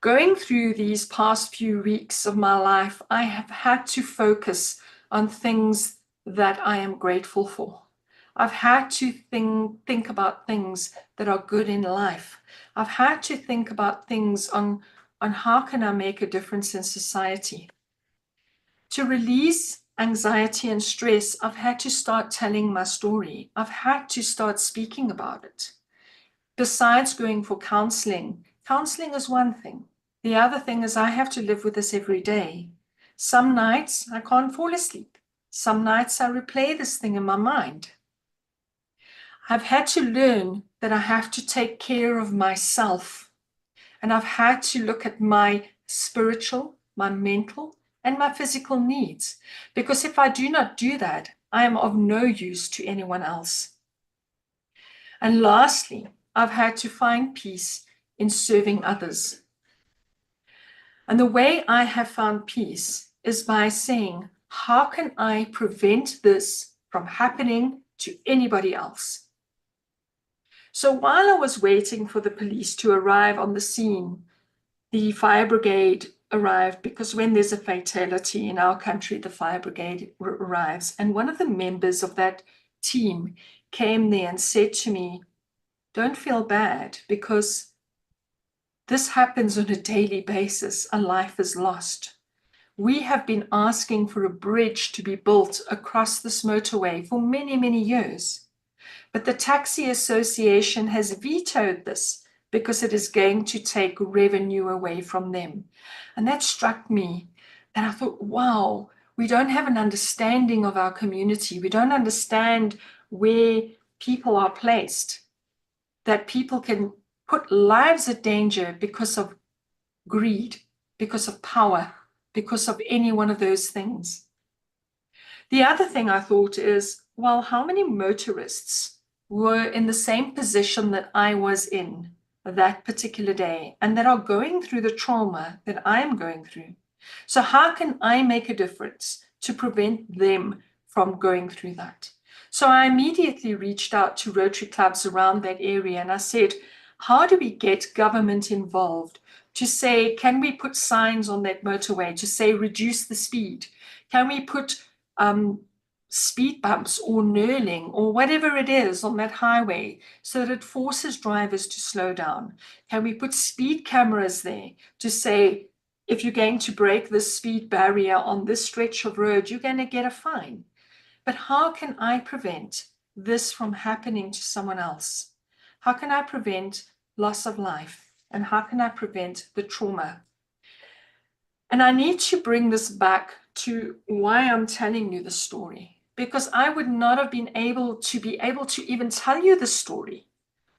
Going through these past few weeks of my life, I have had to focus on things that I am grateful for. I've had to think about things that are good in life. I've had to think about things on how can I make a difference in society. To release anxiety and stress, I've had to start telling my story. I've had to start speaking about it. Besides going for counseling is one thing. The other thing is I have to live with this every day. Some nights I can't fall asleep. Some nights I replay this thing in my mind. I've had to learn that I have to take care of myself. And I've had to look at my spiritual, my mental, and my physical needs. Because if I do not do that, I am of no use to anyone else. And lastly, I've had to find peace in serving others. And the way I have found peace is by saying, how can I prevent this from happening to anybody else? So while I was waiting for the police to arrive on the scene, the fire brigade arrived, because when there's a fatality in our country, the fire brigade arrives. And one of the members of that team came there and said to me, "Don't feel bad, because This happens on a daily basis. A life is lost. We have been asking for a bridge to be built across this motorway for many, many years. But the Taxi Association has vetoed this because it is going to take revenue away from them. And that struck me. And I thought, wow, we don't have an understanding of our community. We don't understand where people are placed, that people can put lives at danger because of greed, because of power, because of any one of those things. The other thing I thought is, well, how many motorists were in the same position that I was in that particular day and that are going through the trauma that I'm going through? So how can I make a difference to prevent them from going through that? So I immediately reached out to Rotary clubs around that area and I said, how do we get government involved to say, can we put signs on that motorway to say reduce the speed? Can we put speed bumps or knurling or whatever it is on that highway so that it forces drivers to slow down? Can we put speed cameras there to say, if you're going to break the speed barrier on this stretch of road, you're going to get a fine? But how can I prevent this from happening to someone else? How can I prevent loss of life? And how can I prevent the trauma? And I need to bring this back to why I'm telling you the story, because I would not have been able to even tell you the story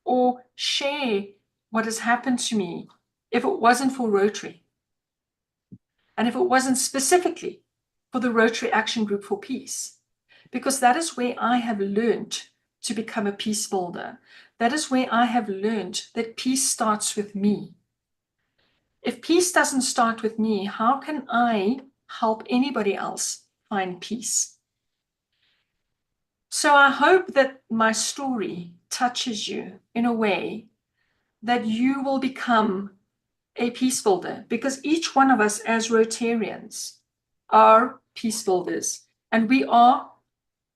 or share what has happened to me if it wasn't for Rotary. And if it wasn't specifically for the Rotary Action Group for Peace, because that is where I have learned to become a peace builder. That is where I have learned that peace starts with me. If peace doesn't start with me, how can I help anybody else find peace? So I hope that my story touches you in a way that you will become a peace builder, because each one of us as Rotarians are peace builders, and we are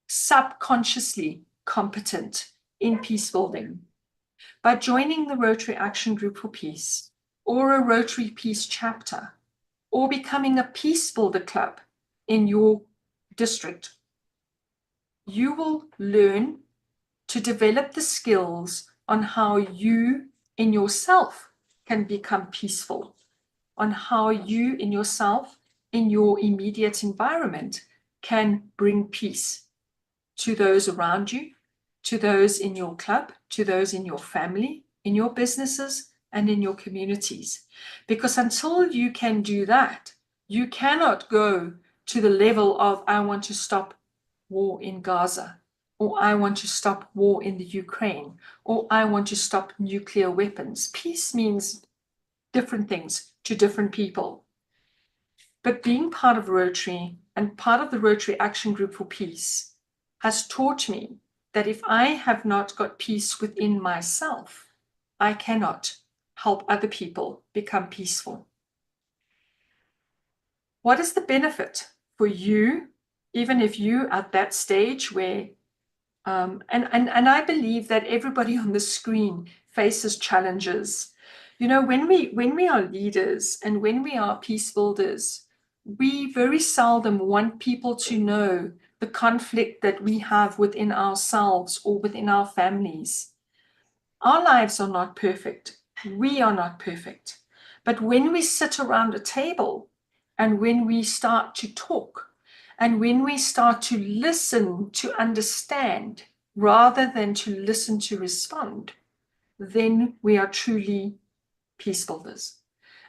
subconsciously competent in peace building. By joining the Rotary Action Group for Peace, or a Rotary Peace chapter, or becoming a peace builder club in your district, you will learn to develop the skills on how you in yourself can become peaceful, on how you in yourself, in your immediate environment, can bring peace to those around you, to those in your club, to those in your family, in your businesses, and in your communities. Because until you can do that, you cannot go to the level of, I want to stop war in Gaza, or I want to stop war in the Ukraine, or I want to stop nuclear weapons. Peace means different things to different people. But being part of Rotary and part of the Rotary Action Group for Peace has taught me that if I have not got peace within myself, I cannot help other people become peaceful. What is the benefit for you, even if you at that stage where, and I believe that everybody on the screen faces challenges. You know, when we are leaders and when we are peace builders, we very seldom want people to know the conflict that we have within ourselves or within our families. Our lives are not perfect. We are not perfect. But when we sit around a table and when we start to talk and when we start to listen to understand rather than to listen to respond, then we are truly peace builders.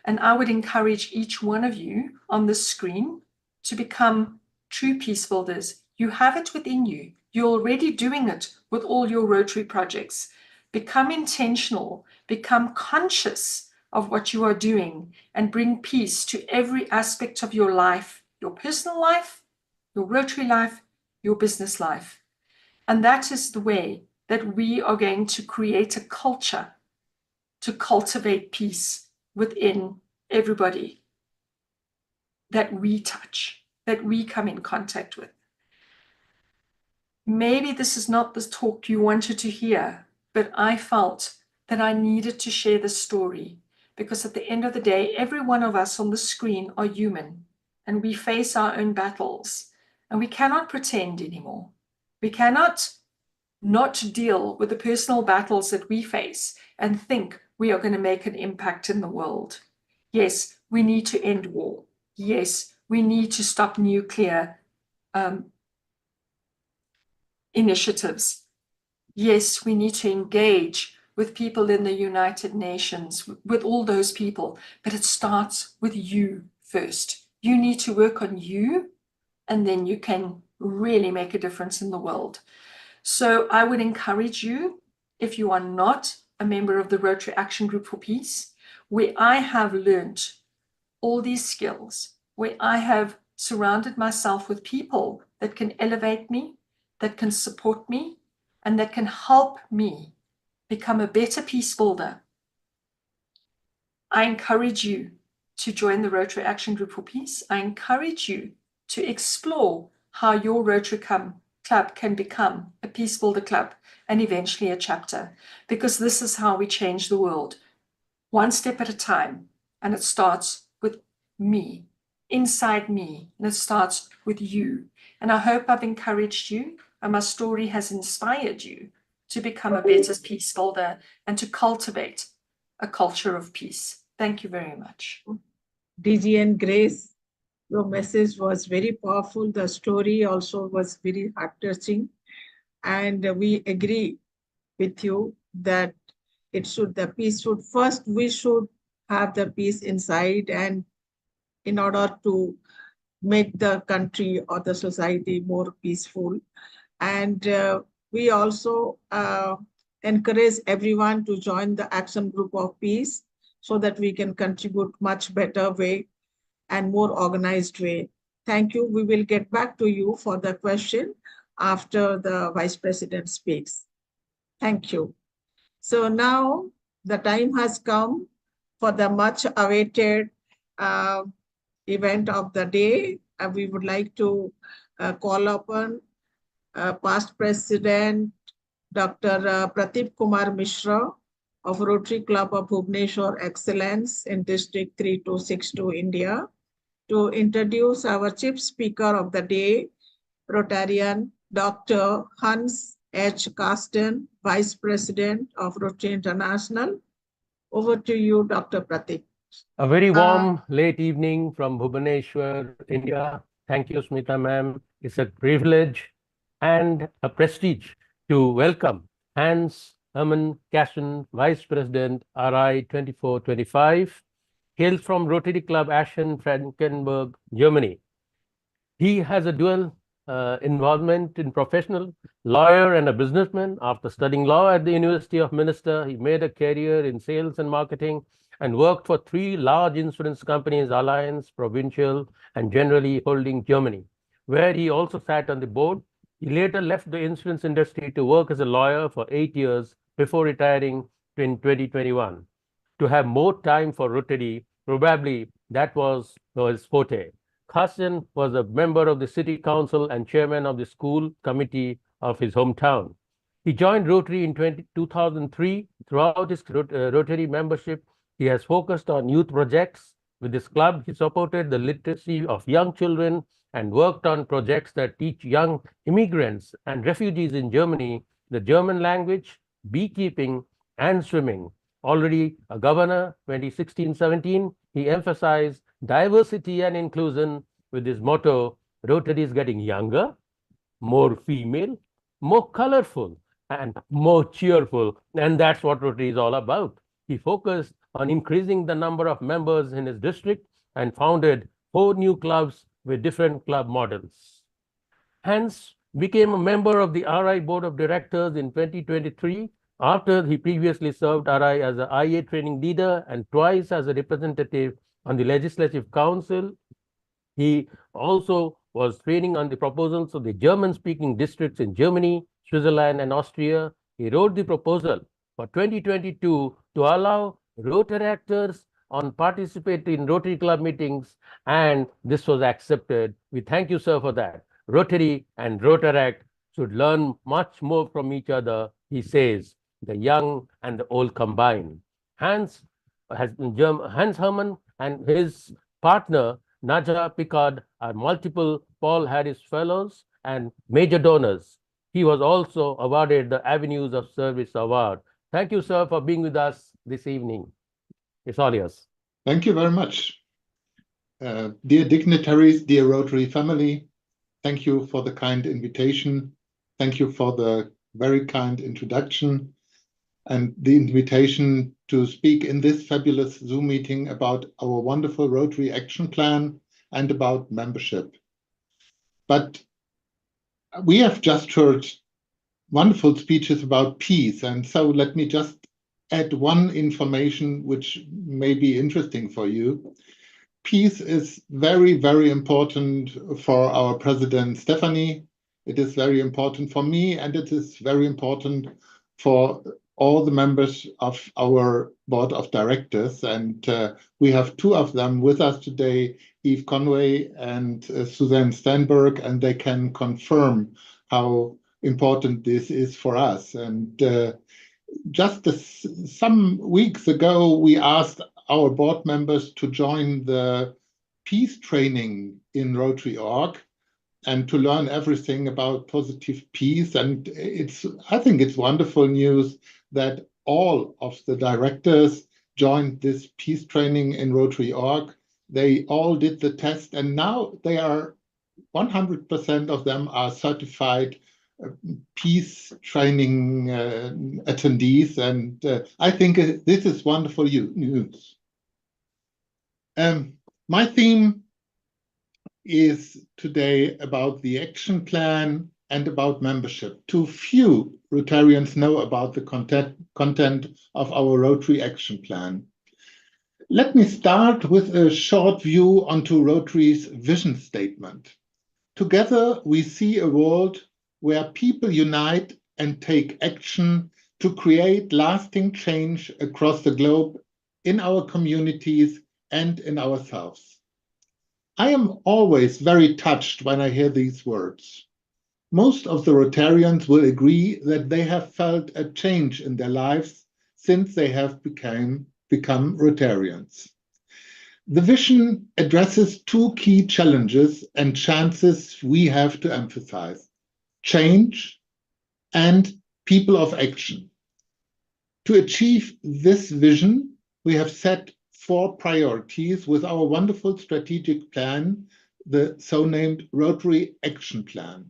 And I would encourage each one of you on the screen to become true peace builders. You have it within you. You're already doing it with all your Rotary projects. Become intentional, become conscious of what you are doing, and bring peace to every aspect of your life, your personal life, your Rotary life, your business life. And that is the way that we are going to create a culture to cultivate peace within everybody that we touch, that we come in contact with. Maybe this is not the talk you wanted to hear, but I felt that I needed to share this story because at the end of the day, every one of us on the screen are human and we face our own battles and we cannot pretend anymore. We cannot not deal with the personal battles that we face and think we are going to make an impact in the world. Yes, we need to end war. Yes, we need to stop nuclear initiatives. Yes, we need to engage with people in the United Nations, with all those people, but it starts with you first. You need to work on you, and then you can really make a difference in the world. So I would encourage you, if you are not a member of the Rotary Action Group for Peace, where I have learned all these skills, where I have surrounded myself with people that can elevate me, that can support me, and that can help me become a better peace builder. I encourage you to join the Rotary Action Group for Peace. I encourage you to explore how your Rotary Club can become a peace builder club and eventually a chapter, because this is how we change the world, one step at a time. And it starts with me, inside me, and it starts with you. And I hope I've encouraged you and my story has inspired you to become a better peace builder and to cultivate a culture of peace. Thank you very much. DG and Grace, your message was very powerful. The story also was very heart-touching. And we agree with you that the peace should first, we should have the peace inside, and in order to make the country or the society more peaceful. And we also encourage everyone to join the Action Group of Peace so that we can contribute much better way and more organized way. Thank you. We will get back to you for the question after the Vice President speaks. Thank you. So now the time has come for the much awaited event of the day. We would like to call upon past President Dr. Pradeep Kumar Mishra of Rotary Club of Bhubaneswar Excellence in District 3262, India, to introduce our chief speaker of the day, Rotarian Dr. Hans-Hermann Kasten, Vice President of Rotary International. Over to you, Dr. Pradeep. A very warm late evening from Bhubaneswar, India. Thank you, Smita ma'am. It's a privilege and a prestige to welcome Hans-Hermann Kasten, Vice President, RI 2425, hails from Rotary Club Aschen-Frankenberg, Germany. He has a dual involvement in professional, lawyer and a businessman. After studying law at the University of Minnesota, he made a career in sales and marketing and worked for 3 large insurance companies, Alliance, Provincial, and Generally Holding Germany, where he also sat on the board. He later left the insurance industry to work as a lawyer for 8 years before retiring in 2021. To have more time for Rotary, probably that was his forte. Kasten was a member of the city council and chairman of the school committee of his hometown. He joined Rotary in 2003. Throughout his Rotary membership, he has focused on youth projects. With his club, he supported the literacy of young children and worked on projects that teach young immigrants and refugees in Germany the German language, beekeeping, and swimming. Already a governor, 2016-17, he emphasized diversity and inclusion with his motto, Rotary is getting younger, more female, more colorful, and more cheerful. And that's what Rotary is all about. He focused on increasing the number of members in his district and founded 4 new clubs with different club models. Hans became a member of the RI Board of Directors in 2023 after he previously served RI as an IA training leader and twice as a representative on the Legislative Council. He also was training on the proposals of the German-speaking districts in Germany, Switzerland, and Austria. He wrote the proposal for 2022 to allow Rotaractors on participate in Rotary Club meetings, and this was accepted. We thank you, sir, for that. Rotary and Rotaract should learn much more from each other, he says, the young and the old combined. Hans Hans-Hermann and his partner, Naja Picard, are multiple Paul Harris Fellows and major donors. He was also awarded the Avenues of Service Award. Thank you, sir, for being with us this evening. It's all yours. Thank you very much. Dear dignitaries, dear Rotary family, thank you for the kind invitation. Thank you for the very kind introduction and the invitation to speak in this fabulous Zoom meeting about our wonderful Rotary Action Plan and about membership. But we have just heard wonderful speeches about peace, and so let me just add one information which may be interesting for you. Peace is very, very important for our President Stephanie. It is very important for me, and it is very important for all the members of our board of directors. And we have two of them with us today, Eve Conway and Suzanne Steinberg, and they can confirm how important this is for us. And just some weeks ago, we asked our board members to join the peace training in Rotary.org and to learn everything about positive peace. And I think it's wonderful news that all of the directors joined this peace training in Rotary.org. They all did the test, and now they are 100% of them are certified peace training attendees, and I think this is wonderful news. My theme is today about the action plan and about membership. Too few Rotarians know about the content of our Rotary Action Plan. Let me start with a short view onto Rotary's vision statement. Together, we see a world where people unite and take action to create lasting change across the globe in our communities and in ourselves. I am always very touched when I hear these words. Most of the Rotarians will agree that they have felt a change in their lives since they have become Rotarians. The vision addresses two key challenges and chances we have to emphasize: change and people of action. To achieve this vision, we have set 4 priorities with our wonderful strategic plan, the so-named Rotary Action Plan.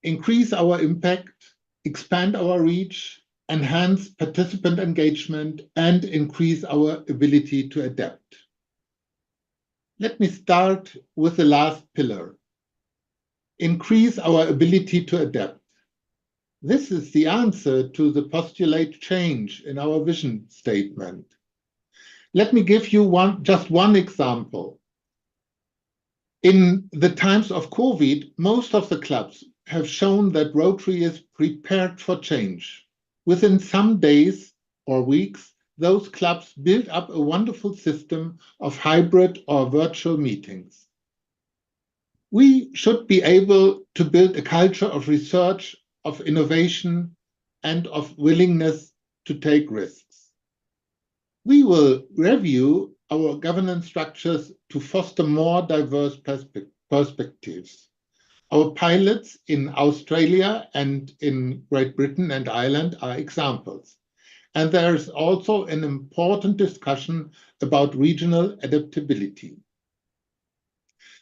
Increase our impact, expand our reach, enhance participant engagement, and increase our ability to adapt. Let me start with the last pillar. Increase our ability to adapt. This is the answer to the postulate change in our vision statement. Let me give you just one example. In the times of COVID, most of the clubs have shown that Rotary is prepared for change. Within some days or weeks, those clubs built up a wonderful system of hybrid or virtual meetings. We should be able to build a culture of research, of innovation, and of willingness to take risks. We will review our governance structures to foster more diverse perspectives. Our pilots in Australia and in Great Britain and Ireland are examples. And there is also an important discussion about regional adaptability.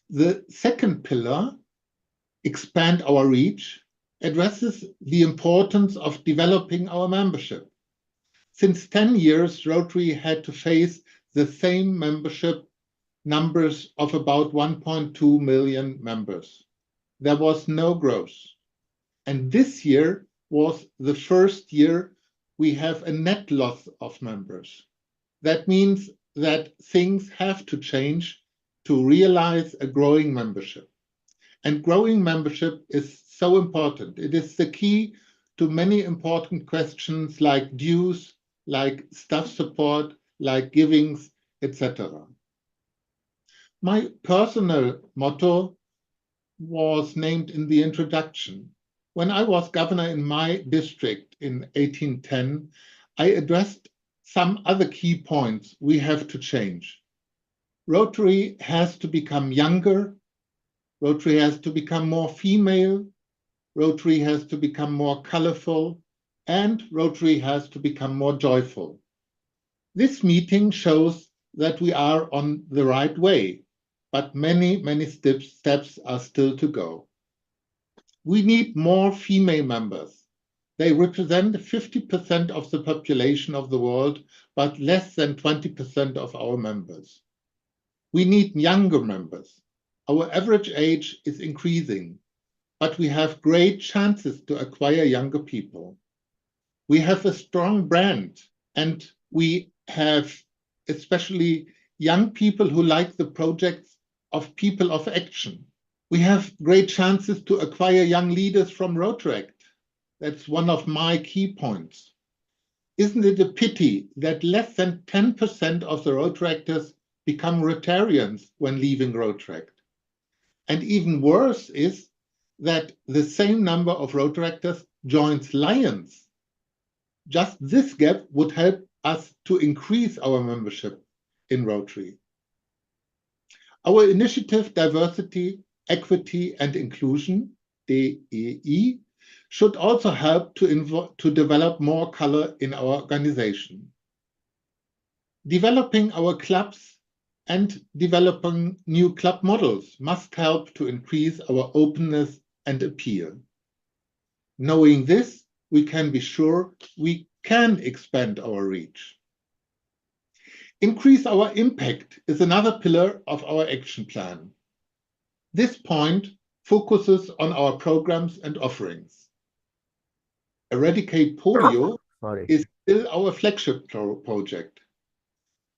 The second pillar, expand our reach, addresses the importance of developing our membership. Since 10 years, Rotary had to face the same membership numbers of about 1.2 million members. There was no growth. And this year was the first year we have a net loss of members. That means that things have to change to realize a growing membership. And growing membership is so important. It is the key to many important questions like dues, like staff support, like givings, etc. My personal motto was named in the introduction. When I was governor in my district in 1810, I addressed some other key points we have to change. Rotary has to become younger. Rotary has to become more female. Rotary has to become more colorful. And Rotary has to become more joyful. This meeting shows that we are on the right way, but many, many steps are still to go. We need more female members. They represent 50% of the population of the world, but less than 20% of our members. We need younger members. Our average age is increasing, but we have great chances to acquire younger people. We have a strong brand, and we have especially young people who like the projects of People of Action. We have great chances to acquire young leaders from Rotaract. That's one of my key points. Isn't it a pity that less than 10% of the Rotaractors become Rotarians when leaving Rotaract? And even worse is that the same number of Rotaractors joins Lions. Just this gap would help us to increase our membership in Rotary. Our initiative Diversity, Equity and Inclusion, DEI, should also help to develop more color in our organization. Developing our clubs and developing new club models must help to increase our openness and appeal. Knowing this, we can be sure we can expand our reach. Increase our impact is another pillar of our action plan. This point focuses on our programs and offerings. Eradicate polio is still our flagship project.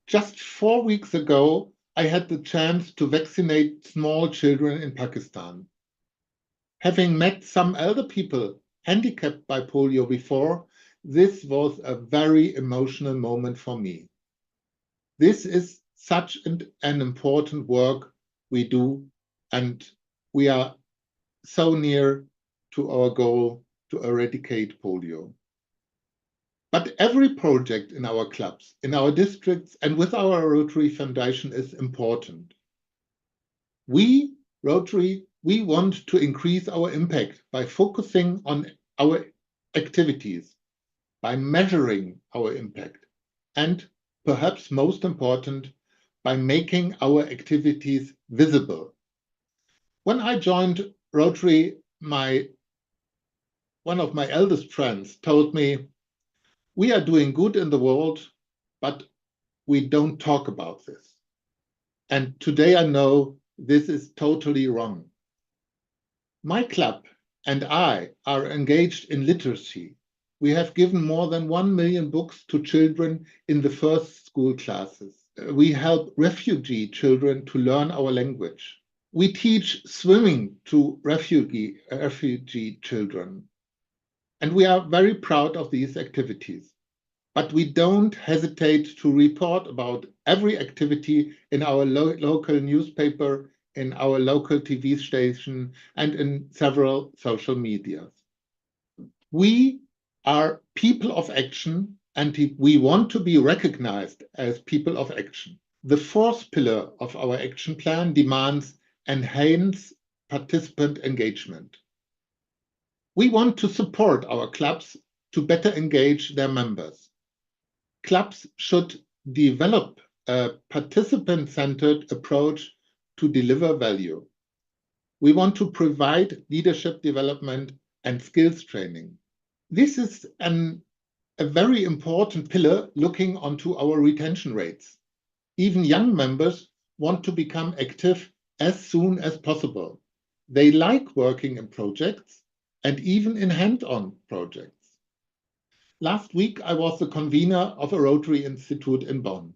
Just 4 weeks ago, I had the chance to vaccinate small children in Pakistan. Having met some elder people handicapped by polio before, this was a very emotional moment for me. This is such an important work we do, and we are so near to our goal to eradicate polio. But every project in our clubs, in our districts, and with our Rotary Foundation is important. We, Rotary, we want to increase our impact by focusing on our activities, by measuring our impact, and perhaps most important, by making our activities visible. When I joined Rotary, one of my eldest friends told me, "We are doing good in the world, but we don't talk about this." And today I know this is totally wrong. My club and I are engaged in literacy. We have given more than 1 million books to children in the first school classes. We help refugee children to learn our language. We teach swimming to refugee children. And we are very proud of these activities. But we don't hesitate to report about every activity in our local newspaper, in our local TV station, and in several social medias. We are people of action, and we want to be recognized as people of action. The fourth pillar of our action plan demands enhanced participant engagement. We want to support our clubs to better engage their members. Clubs should develop a participant-centered approach to deliver value. We want to provide leadership development and skills training. This is a very important pillar looking onto our retention rates. Even young members want to become active as soon as possible. They like working in projects and even in hand-on projects. Last week, I was the convener of a Rotary Institute in Bonn.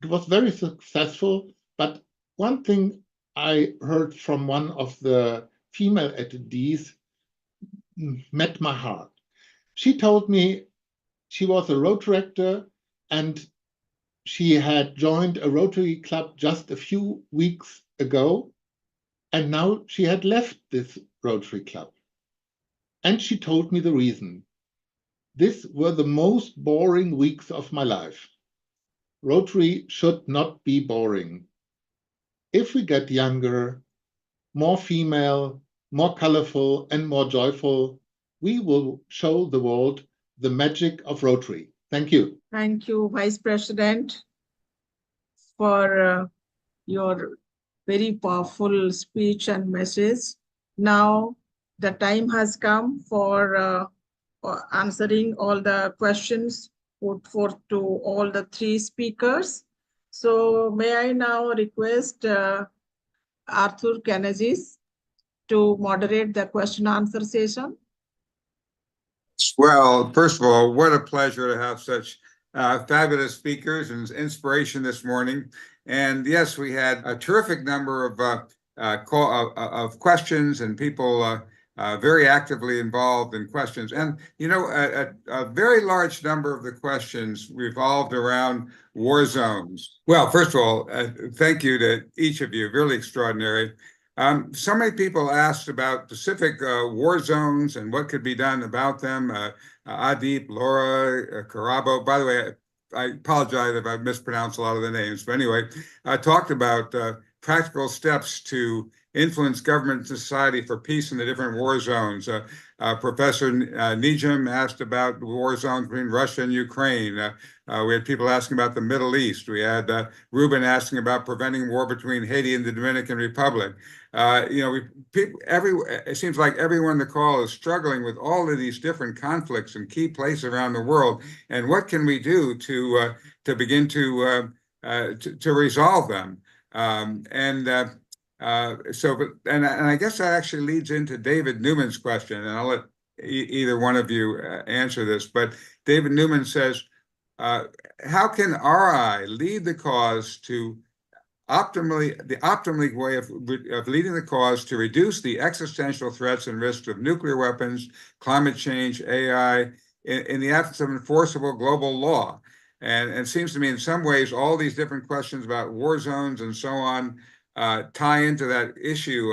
It was very successful, but one thing I heard from one of the female attendees met my heart. She told me she was a Rotaractor and she had joined a Rotary club just a few weeks ago, and now she had left this Rotary club. And she told me the reason. These were the most boring weeks of my life. Rotary should not be boring. If we get younger, more female, more colorful, and more joyful, we will show the world the magic of Rotary. Thank you. Thank you, Vice President, for your very powerful speech and message. Now, the time has come for answering all the questions put forth to all the three speakers. So may I now request Arthur Kenezis to moderate the question answer session? Well, first of all, what a pleasure to have such fabulous speakers and inspiration this morning. And yes, we had a terrific number of questions and people very actively involved in questions. And, you know, a very large number of the questions revolved around war zones. Well, first of all, thank you to each of you, really extraordinary. So many people asked about Pacific war zones and what could be done about them. Adip, Laura, Karabo. By the way, I apologize if I mispronounced a lot of the names, but anyway, I talked about practical steps to influence government and society for peace in the different war zones. Professor Nijam asked about war zones between Russia and Ukraine. We had people asking about the Middle East. We had Ruben asking about preventing war between Haiti and the Dominican Republic. You know, it seems like everyone in the call is struggling with all of these different conflicts in key places around the world. And what can we do to begin to resolve them? And I guess that actually leads into David Newman's question, and I'll let either one of you answer this. But David Newman says, how can RI lead the cause to the optimally way of leading the cause to reduce the existential threats and risks of nuclear weapons, climate change, AI, in the absence of enforceable global law? And it seems to me in some ways, all these different questions about war zones and so on tie into that issue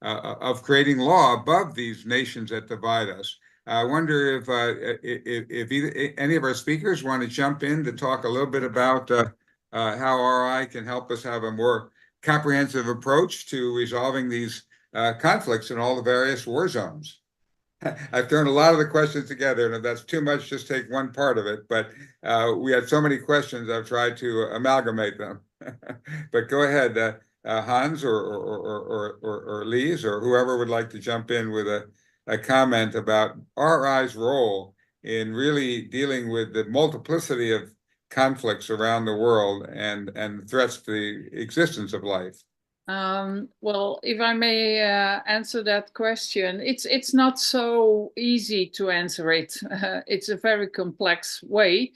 of creating law above these nations that divide us. I wonder if either, any of our speakers want to jump in to talk a little bit about how RI can help us have a more comprehensive approach to resolving these conflicts in all the various war zones. I've thrown a lot of the questions together, and if that's too much, just take one part of it. But we had so many questions, I've tried to amalgamate them. But go ahead, Hans or Lise or whoever would like to jump in with a comment about RI's role in really dealing with the multiplicity of conflicts around the world and threats to the existence of life. Well, if I may answer that question, it's not so easy to answer it. It's a very complex way.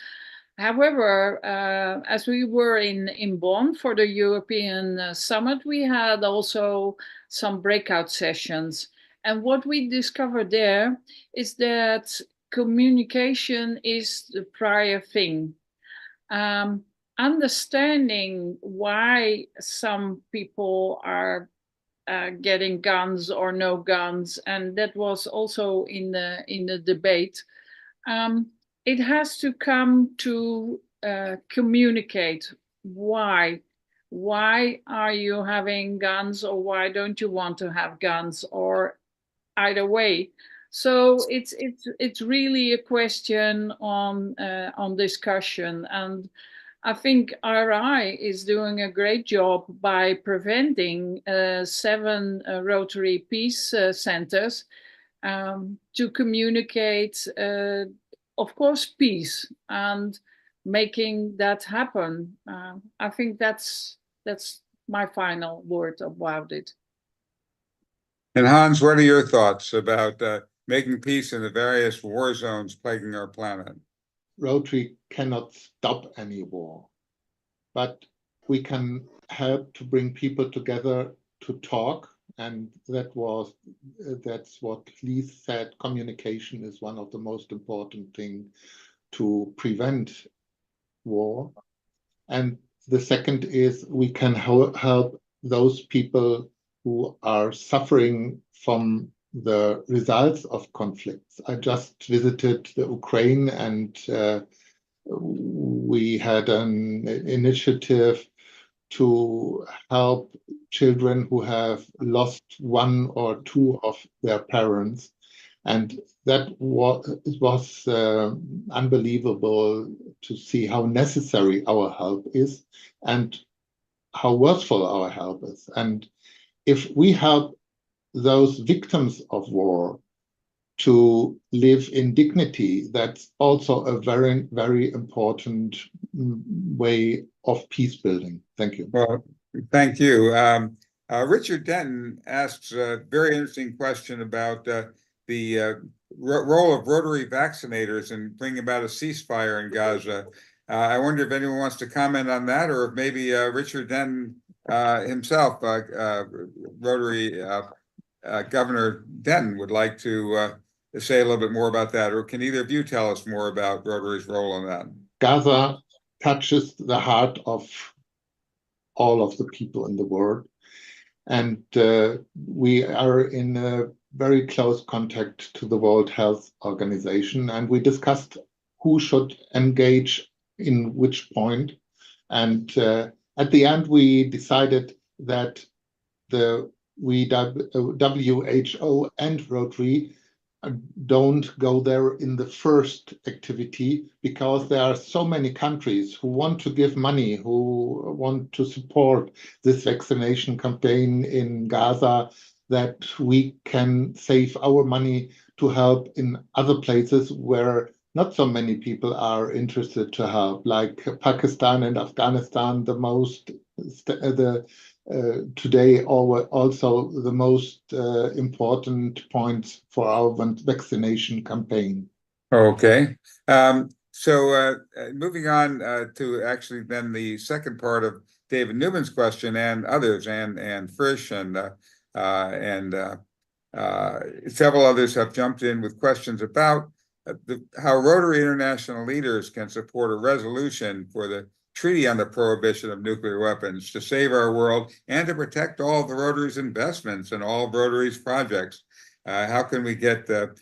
However, as we were in Bonn for the European Summit, we had also some breakout sessions. And what we discovered there is that communication is the prior thing. Understanding why some people are getting guns or no guns, and that was also in the debate. It has to come to communicate why. Why are you having guns, or why don't you want to have guns, or either way. So it's really a question on discussion, and I think RI is doing a great job by preventing 7 Rotary Peace Centers to communicate, of course, peace and making that happen. I think that's my final word about it. And Hans, what are your thoughts about making peace in the various war zones plaguing our planet? Rotary cannot stop any war, but we can help to bring people together to talk. And that's what Lise said. Communication is one of the most important things to prevent war. And the second is we can help those people who are suffering from the results of conflicts. I just visited the Ukraine, and we had an initiative to help children who have lost one or two of their parents. And that was unbelievable to see how necessary our help is and how worthwhile our help is. And if we help those victims of war to live in dignity, that's also a very, very important way of peace building. Thank you. Well, thank you. Richard Denton asks a very interesting question about the role of Rotary vaccinators in bringing about a ceasefire in Gaza. I wonder if anyone wants to comment on that, or if maybe Richard Denton himself, Rotary Governor Denton, would like to say a little bit more about that, or can either of you tell us more about Rotary's role in that? Gaza touches the heart of all of the people in the world, and we are in a very close contact to the World Health Organization, and we discussed who should engage in which point, and at the end we decided that the WHO and Rotary don't go there in the first activity, because there are so many countries who want to give money, who want to support this vaccination campaign in Gaza, that we can save our money to help in other places where not so many people are interested to help, like Pakistan and Afghanistan, today also the most important points for our vaccination campaign. Okay. So moving on to actually then the second part of David Newman's question and others, and Frisch and several others have jumped in with questions about how Rotary International leaders can support a resolution for the Treaty on the Prohibition of Nuclear Weapons to save our world and to protect all of the Rotary's investments and all of Rotary's projects. How can we get the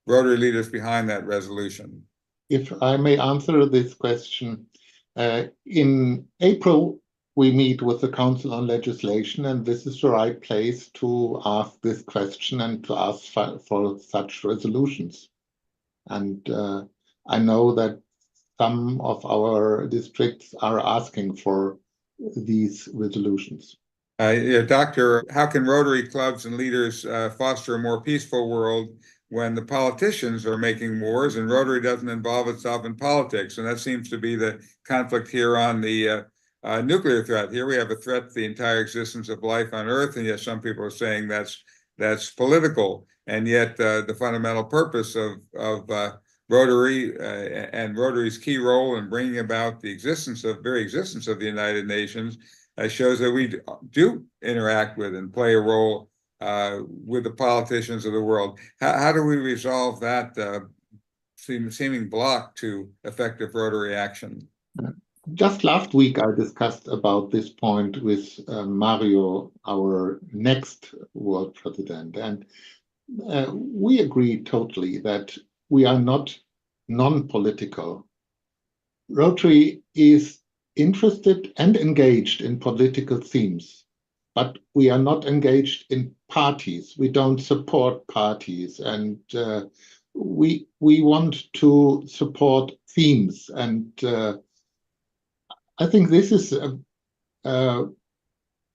Rotary leaders behind that resolution? If I may answer this question, in April, we meet with the Council on Legislation, and this is the right place to ask this question and to ask for such resolutions. And I know that some of our districts are asking for these resolutions. Doctor, how can Rotary clubs and leaders foster a more peaceful world when the politicians are making wars and Rotary doesn't involve itself in politics? And that seems to be the conflict here on the nuclear threat. Here we have a threat to the entire existence of life on Earth, and yet some people are saying that's political. And yet the fundamental purpose of Rotary and Rotary's key role in bringing about the very existence of the United Nations shows that we do interact with and play a role with the politicians of the world. How do we resolve that seeming block to effective Rotary action? Just last week, I discussed about this point with Mario, our next world president, and we agree totally that we are not non-political. Rotary is interested and engaged in political themes, but we are not engaged in parties. We don't support parties, and we want to support themes. And I think this is an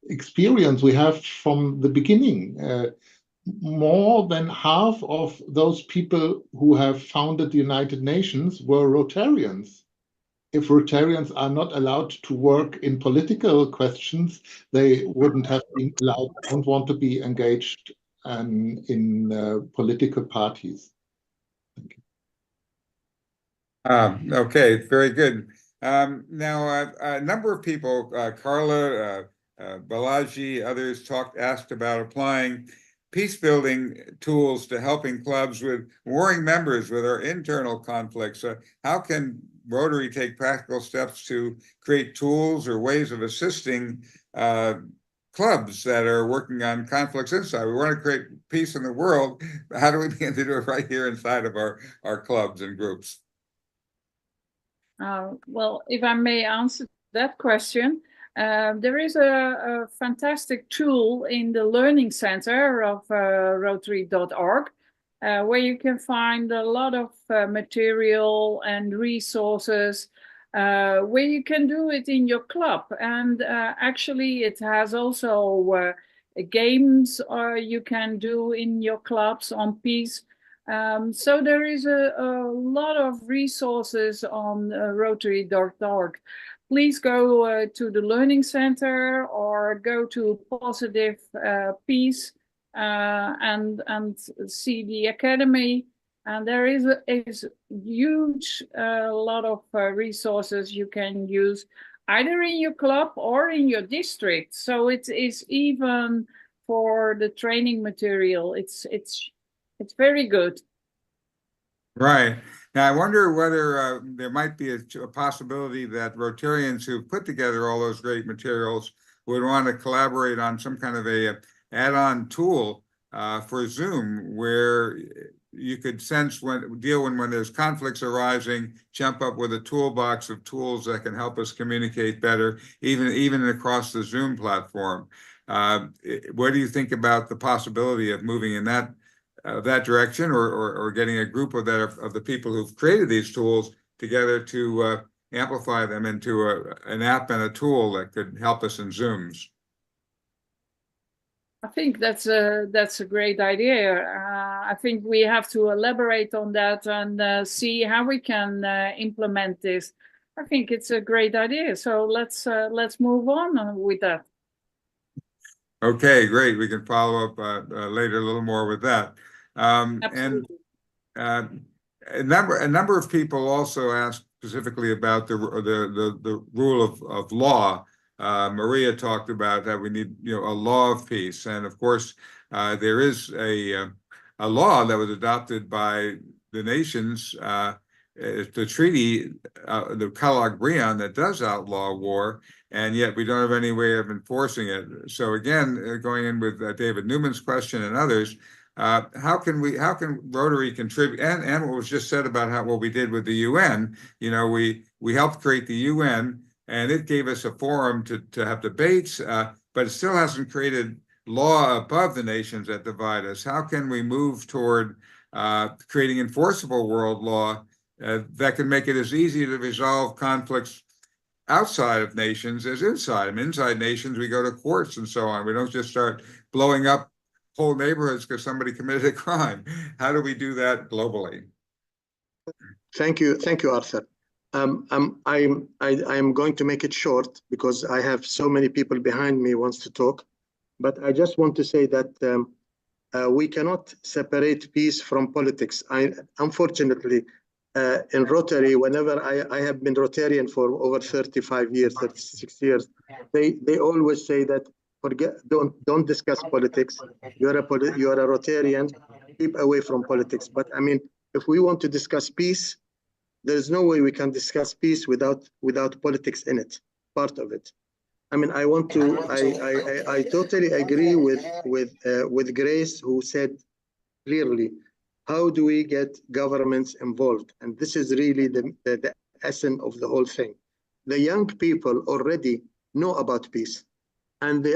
experience we have from the beginning. More than half of those people who have founded the United Nations were Rotarians. If Rotarians are not allowed to work in political questions, they wouldn't have been allowed, don't want to be engaged in political parties. Thank you. Okay, very good. Now, a number of people, Carla, Balaji, others asked about applying peace-building tools to helping clubs with warring members with our internal conflicts. How can Rotary take practical steps to create tools or ways of assisting clubs that are working on conflicts inside. We want to create peace in the world. How do we begin to do it right here inside of our clubs and groups? Well, if I may answer that question, there is a fantastic tool in the Learning Center of Rotary.org, where you can find a lot of material and resources where you can do it in your club. And actually, it has also games you can do in your clubs on peace. So there is a lot of resources on Rotary.org. Please go to the Learning Center or go to Positive Peace and see the Academy. And there is a huge lot of resources you can use either in your club or in your district. So it is even for the training material. It's very good. Right. Now, I wonder whether there might be a possibility that Rotarians who put together all those great materials would want to collaborate on some kind of a add-on tool for Zoom, where you could sense when there's conflicts arising, jump up with a toolbox of tools that can help us communicate better, even across the Zoom platform. What do you think about the possibility of moving in that direction, or getting a group of the people who've created these tools together to amplify them into an app and a tool that could help us in Zooms? I think that's a great idea. I think we have to elaborate on that and see how we can implement this. I think it's a great idea. So let's move on with that. Okay, great. We can follow up later a little more with that. And a number of people also asked specifically about the rule of law. Maria talked about that we need a law of peace, and of course there is a law that was adopted by the nations, the treaty, the Kellogg-Briand, that does outlaw war, and yet we don't have any way of enforcing it. So again, going in with David Newman's question and others, how can Rotary contribute? And what was just said about what we did with the UN. We helped create the UN, and it gave us a forum to have debates, but it still hasn't created law above the nations that divide us. How can we move toward creating enforceable world law that can make it as easy to resolve conflicts outside of nations as inside? I mean, inside nations, we go to courts and so on. We don't just start blowing up whole neighborhoods because somebody committed a crime. How do we do that globally? Thank you, Arthur. I'm going to make it short because I have so many people behind me wants to talk. But I just want to say that we cannot separate peace from politics. Unfortunately, in Rotary, whenever I have been Rotarian for over 35 years, 36 years, they always say that don't discuss politics. You're a Rotarian, keep away from politics. But I mean, if we want to discuss peace, there's no way we can discuss peace without politics in it, part of it. I mean, I totally agree with Grace, who said clearly, how do we get governments involved? And this is really the essence of the whole thing. The young people already know about peace, and they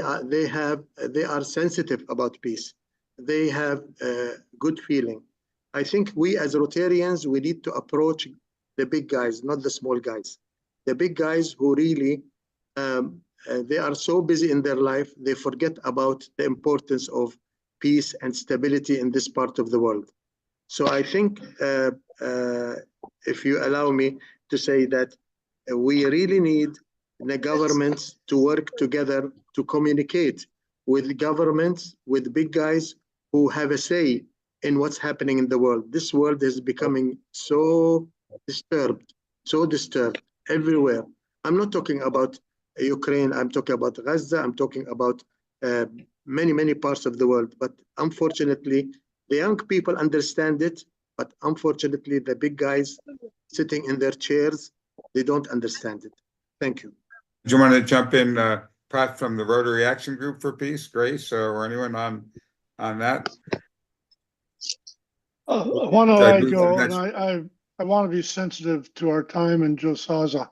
are sensitive about peace. They have a good feeling. I think we as Rotarians, we need to approach the big guys, not the small guys. The big guys who really, they are so busy in their life, they forget about the importance of peace and stability in this part of the world. So I think, if you allow me to say that we really need the governments to work together to communicate with governments, with big guys who have a say in what's happening in the world. This world is becoming so disturbed everywhere. I'm not talking about Ukraine, I'm talking about Gaza, I'm talking about many parts of the world. But unfortunately, the young people understand it, but unfortunately, the big guys sitting in their chairs, they don't understand it. Thank you. Do you want to jump in, Pat from the Rotary Action Group for Peace, Grace, or anyone on that? Why don't Sorry, I move to go? the And next. I want to be sensitive to our time, and Joe Saza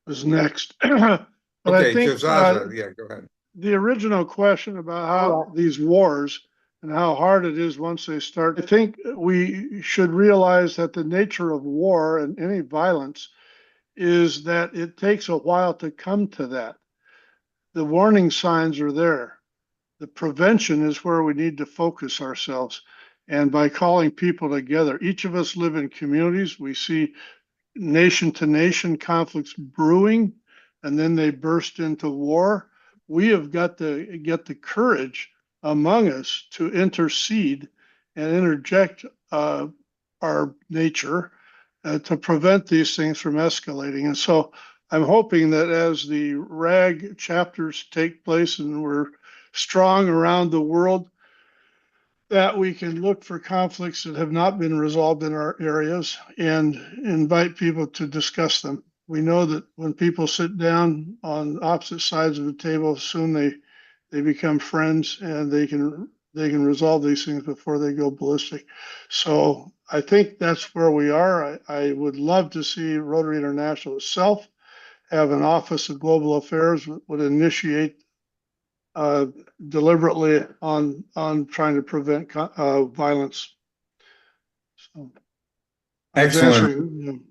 is next. But Okay, I think Josaza, yeah, go ahead. the original question about how these wars and how hard it is once they start, I think we should realize that the nature of war and any violence is that it takes a while to come to that. The warning signs are there. The prevention is where we need to focus ourselves. And by calling people together, each of us live in communities. We see nation to nation conflicts brewing, and then they burst into war. We have got to get the courage among us to intercede and interject our nature to prevent these things from escalating. And so I'm hoping that as the RAG chapters take place and we're strong around the world, that we can look for conflicts that have not been resolved in our areas and invite people to discuss them. We know that when people sit down on opposite sides of the table, soon they become friends and they can resolve these things before they go ballistic. So I think that's where we are. I would love to see Rotary International itself have an Office of Global Affairs that would initiate deliberately on trying to prevent violence. So, Excellent.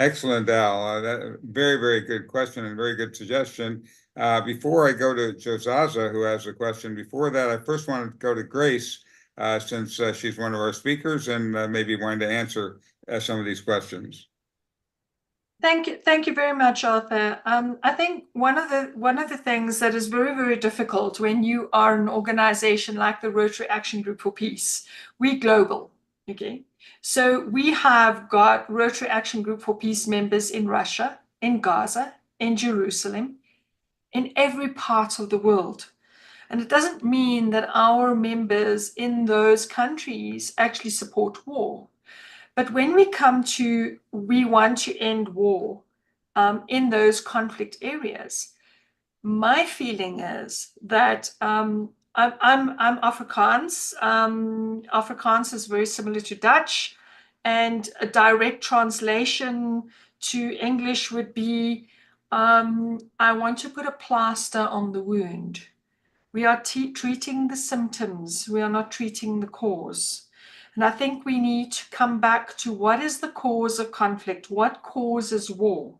Excellent, Al. Very, very good question and very good suggestion. Before I go to Josaza, who has a question, before that, I first want to go to Grace, since she's one of our speakers and maybe wanting to answer some of these questions. Thank you very much, Arthur. I think one of the things that is very, very difficult when you are an organization like the Rotary Action Group for Peace, we're global, okay? So we have got Rotary Action Group for Peace members in Russia, in Gaza, in Jerusalem, in every part of the world. And it doesn't mean that our members in those countries actually support war. But when we come to, we want to end war in those conflict areas, my feeling is that I'm Afrikaans. Afrikaans is very similar to Dutch, and a direct translation to English would be, I want to put a plaster on the wound. We are treating the symptoms. We are not treating the cause. And I think we need to come back to what is the cause of conflict? What causes war?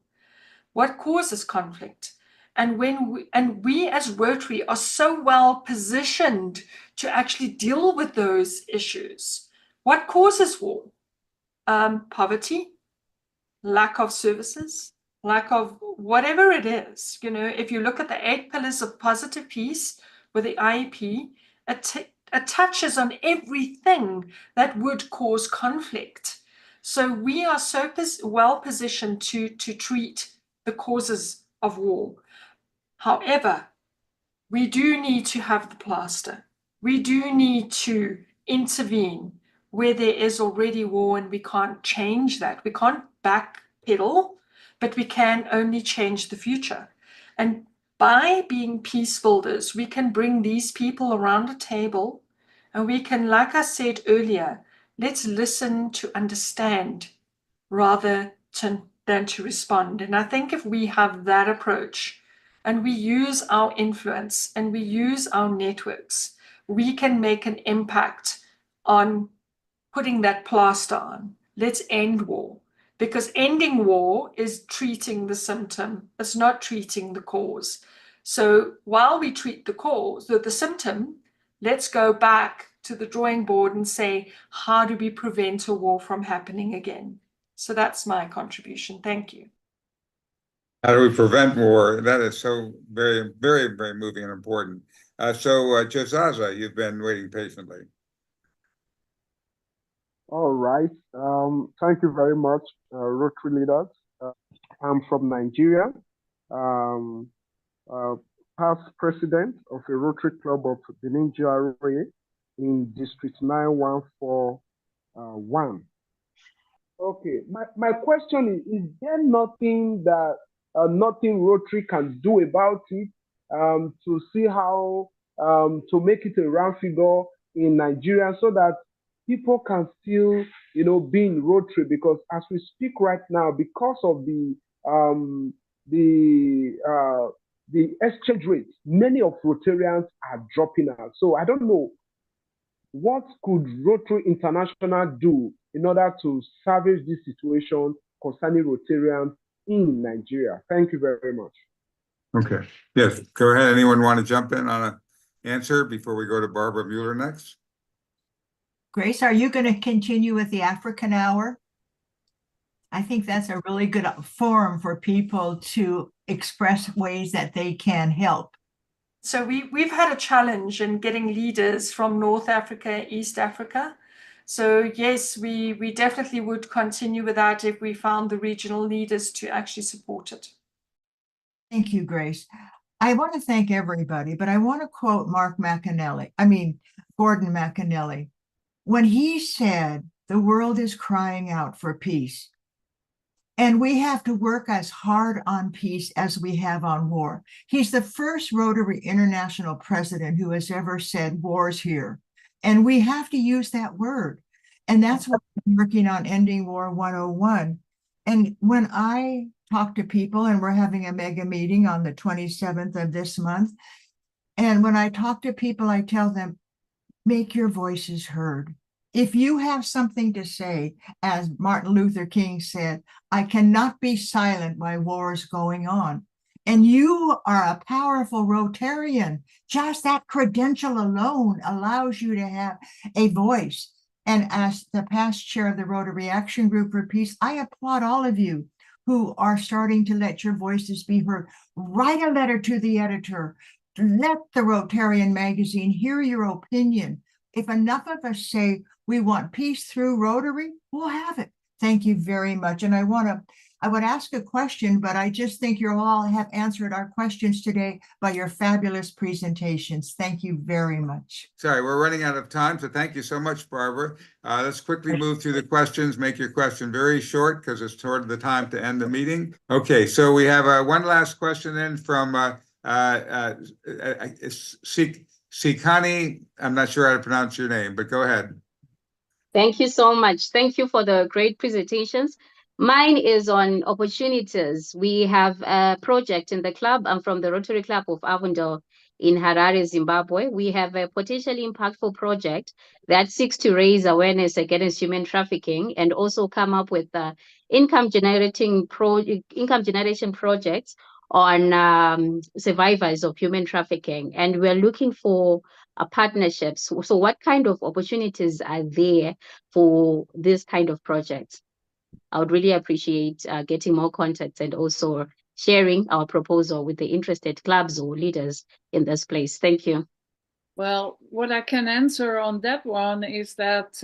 What causes conflict? And we as Rotary are so well positioned to actually deal with those issues. What causes war? Poverty, lack of services, lack of whatever it is. You know, if you look at the 8 pillars of positive peace with the IEP, it touches on everything that would cause conflict. So we are so well positioned to treat the causes of war. However, we do need to have the plaster. We do need to intervene where there is already war, and we can't change that. We can't backpedal, but we can only change the future. And by being peace builders, we can bring these people around a table, and we can, like I said earlier, let's listen to understand rather than to respond. And I think if we have that approach and we use our influence and we use our networks, we can make an impact on putting that plaster on. Let's end war. Because ending war is treating the symptom, it's not treating the cause. So while we treat the cause, the symptom, let's go back to the drawing board and say, how do we prevent a war from happening again? So that's my contribution. Thank you. How do we prevent war? That is so very, very, very moving and important. Josaza, you've been waiting patiently. All right. Thank you very much, Rotary leaders. I'm from Nigeria, past president of a Rotary Club of Benin in District 9141. Okay, my question is there nothing that nothing Rotary can do about it? to see how to make it a round figure in Nigeria so that people can still, be in Rotary, because as we speak right now, because of the exchange rates, many of Rotarians are dropping out. So I don't know, what could Rotary International do in order to salvage this situation concerning Rotarians in Nigeria? Thank you very much. Okay. Yes, go ahead. Anyone want to jump in on an answer before we go to Barbara Mueller next? Grace, are you going to continue with the African Hour? I think that's a really good forum for people to express ways that they can help. So we've had a challenge in getting leaders from North Africa, East Africa. So yes, we definitely would continue with that if we found the regional leaders to actually support it. Thank you, Grace. I want to thank everybody, but I want to quote Gordon McAnally. When he said, the world is crying out for peace, and we have to work as hard on peace as we have on war. He's the first Rotary International president who has ever said war's here. And we have to use that word. And that's what I'm working on, Ending War 101. And when I talk to people, and we're having a mega meeting on the 27th of this month, and when I talk to people, I tell them, make your voices heard. If you have something to say, as Martin Luther King said, I cannot be silent while war is going on. And you are a powerful Rotarian. Just that credential alone allows you to have a voice. And as the past chair of the Rotary Action Group for Peace, I applaud all of you who are starting to let your voices be heard. Write a letter to the editor. Let the Rotarian magazine hear your opinion. If enough of us say we want peace through Rotary, we'll have it. Thank you very much. And I would ask a question, but I just think you all have answered our questions today by your fabulous presentations. Thank you very much. Sorry, we're running out of time, so thank you so much, Barbara. Let's quickly move through the questions. Make your question very short because it's toward the time to end the meeting. Okay, so we have one last question then from Sikani. I'm not sure how to pronounce your name, but go ahead. Thank you so much. Thank you for the great presentations. Mine is on opportunities. We have a project in the club. I'm from the Rotary Club of Avondale in Harare, Zimbabwe. We have a potentially impactful project that seeks to raise awareness against human trafficking and also come up with income generation projects on survivors of human trafficking. And we're looking for partnerships. So what kind of opportunities are there for this kind of projects? I would really appreciate getting more contacts and also sharing our proposal with the interested clubs or leaders in this place. Thank you. Well, what I can answer on that one is that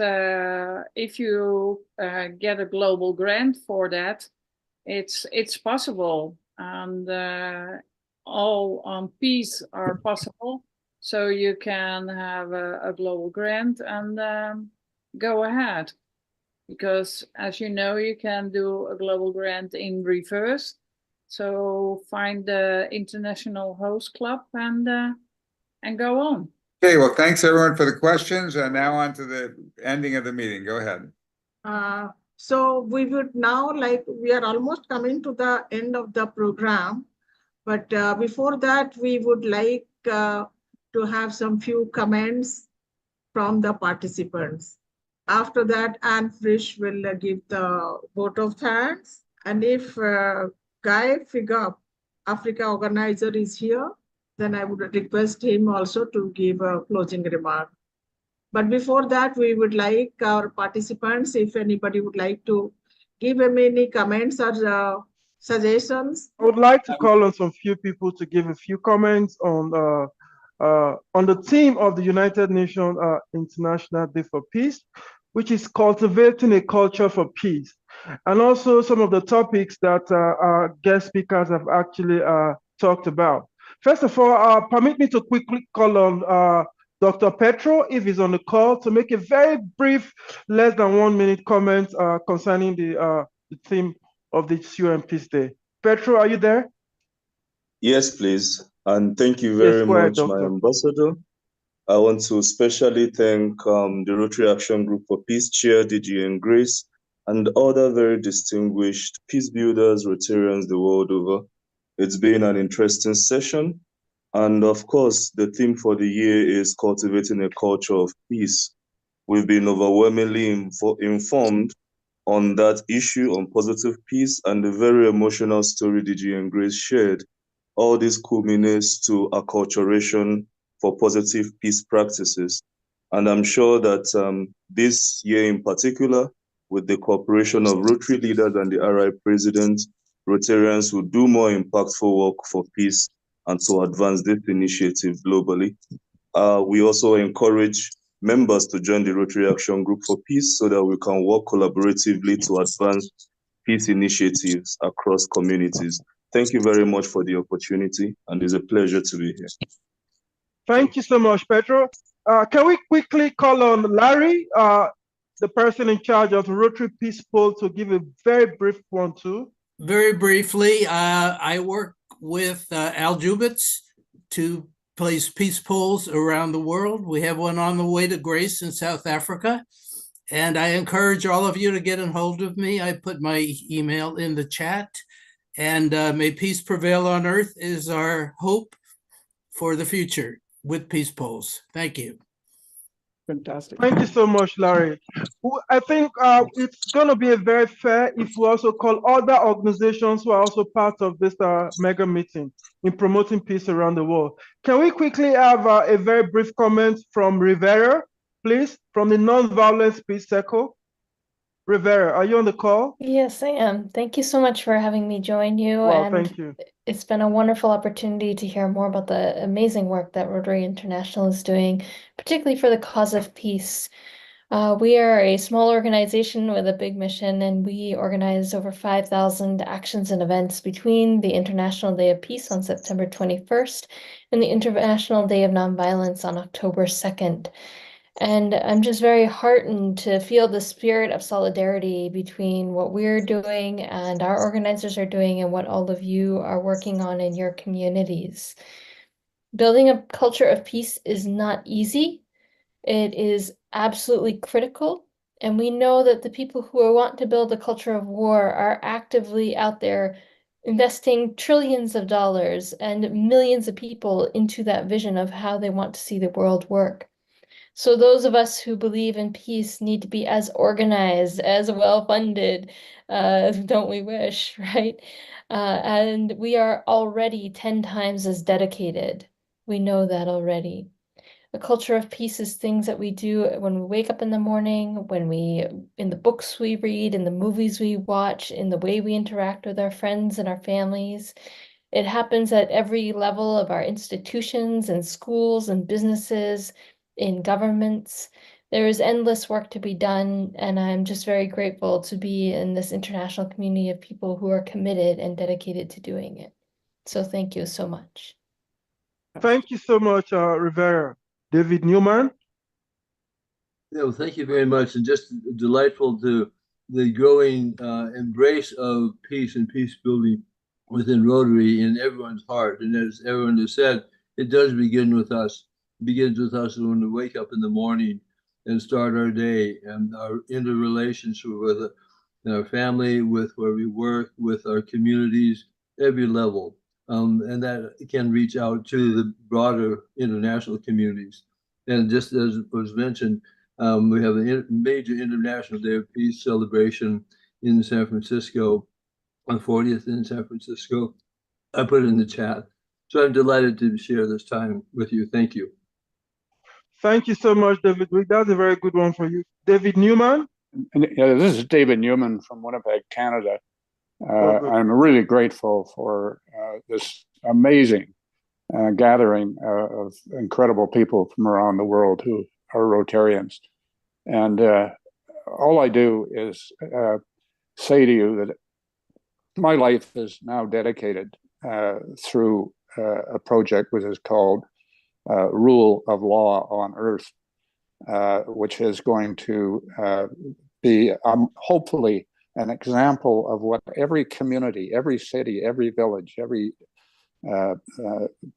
if you get a global grant for that, it's possible, and all on peace are possible. So you can have a global grant and go ahead. Because as you know, you can do a global grant in reverse. So find the international host club and go on. Okay, well, thanks everyone for the questions. And now on to the ending of the meeting. Go ahead. So we would now we are almost coming to the end of the program. But before that, we would like to have some few comments from the participants. After that, Anne Frisch will give the vote of thanks. And if Guy Figure, Africa organizer, is here, then I would request him also to give a closing remark. But before that, we would like our participants, if anybody would like to give any comments or suggestions. I would like to call on some few people to give a few comments on the theme of the United Nations International Day for Peace, which is cultivating a culture for peace. And also some of the topics that our guest speakers have actually talked about. First of all, permit me to quickly call on Dr. Petro, if he's on the call, to make a very brief, less than 1 minute comment concerning the theme of the UN Peace Day. Petro, are you there? Yes, please. And thank you Yes, very go ahead, much, my Doctor. ambassador. I want to especially thank the Rotary Action Group for Peace Chair, DG and Grace, and other very distinguished peace builders, Rotarians the world over. It's been an interesting session. And of course, the theme for the year is cultivating a culture of peace. We've been overwhelmingly informed on that issue on positive peace and the very emotional story DG and Grace shared. All this culminates to acculturation for positive peace practices. And I'm sure that this year in particular, with the cooperation of Rotary leaders and the RI president, Rotarians will do more impactful work for peace and to advance this initiative globally. We also encourage members to join the Rotary Action Group for Peace so that we can work collaboratively to advance peace initiatives across communities. Thank you very much for the opportunity, and it's a pleasure to be here. Thank you so much, Pedro. Can we quickly call on Larry, the person in charge of the Rotary Peace Poll, to give a very brief one too? Very briefly, I work with Al Jubitz to place peace polls around the world. We have one on the way to Grace in South Africa. And I encourage all of you to get in hold of me. I put my email in the chat. And may peace prevail on earth is our hope for the future with peace polls. Thank you. Fantastic. Thank you so much, Larry. I think it's going to be a very fair if we also call other organizations who are also part of this mega meeting in promoting peace around the world. Can we quickly have a very brief comment from Rivera, please, from the Nonviolence Peace Circle? Rivera, are you on the call? Yes, I am. Thank you so much for having me join you. Well, and thank you. It's been a wonderful opportunity to hear more about the amazing work that Rotary International is doing, particularly for the cause of peace. We are a small organization with a big mission, and we organize over 5,000 actions and events between the International Day of Peace on September 21st and the International Day of Nonviolence on October 2nd. And I'm just very heartened to feel the spirit of solidarity between what we're doing and our organizers are doing and what all of you are working on in your communities. Building a culture of peace is not easy. It is absolutely critical. And we know that the people who want to build a culture of war are actively out there investing trillions of dollars and millions of people into that vision of how they want to see the world work. So those of us who believe in peace need to be as organized, as well-funded, don't we wish, right? And we are already 10 times as dedicated. We know that already. A culture of peace is things that we do when we wake up in the morning, in the books we read, in the movies we watch, in the way we interact with our friends and our families. It happens at every level of our institutions and schools and businesses, in governments. There is endless work to be done, and I'm just very grateful to be in this international community of people who are committed and dedicated to doing it. So thank you so much. Thank you so much, Rivera. David Newman? Yeah, well, thank you very much, and just delightful to the growing embrace of peace and peace building within Rotary in everyone's heart. And as everyone has said, it does begin with us. It begins with us when we wake up in the morning and start our day and our interrelationship with our family, with where we work, with our communities, every level. And that can reach out to the broader international communities. And just as was mentioned, we have a major International Day of Peace celebration in San Francisco, on 40th in San Francisco. I put it in the chat. So I'm delighted to share this time with you. Thank you. Thank you so much, David. That's a very good one for you. David Newman? This is David Newman from Winnipeg, Canada. I'm really grateful for this amazing gathering of incredible people from around the world who are Rotarians. And all I do is say to you that my life is now dedicated through a project which is called Rule of Law on Earth, which is going to be hopefully an example of what every community, every city, every village, every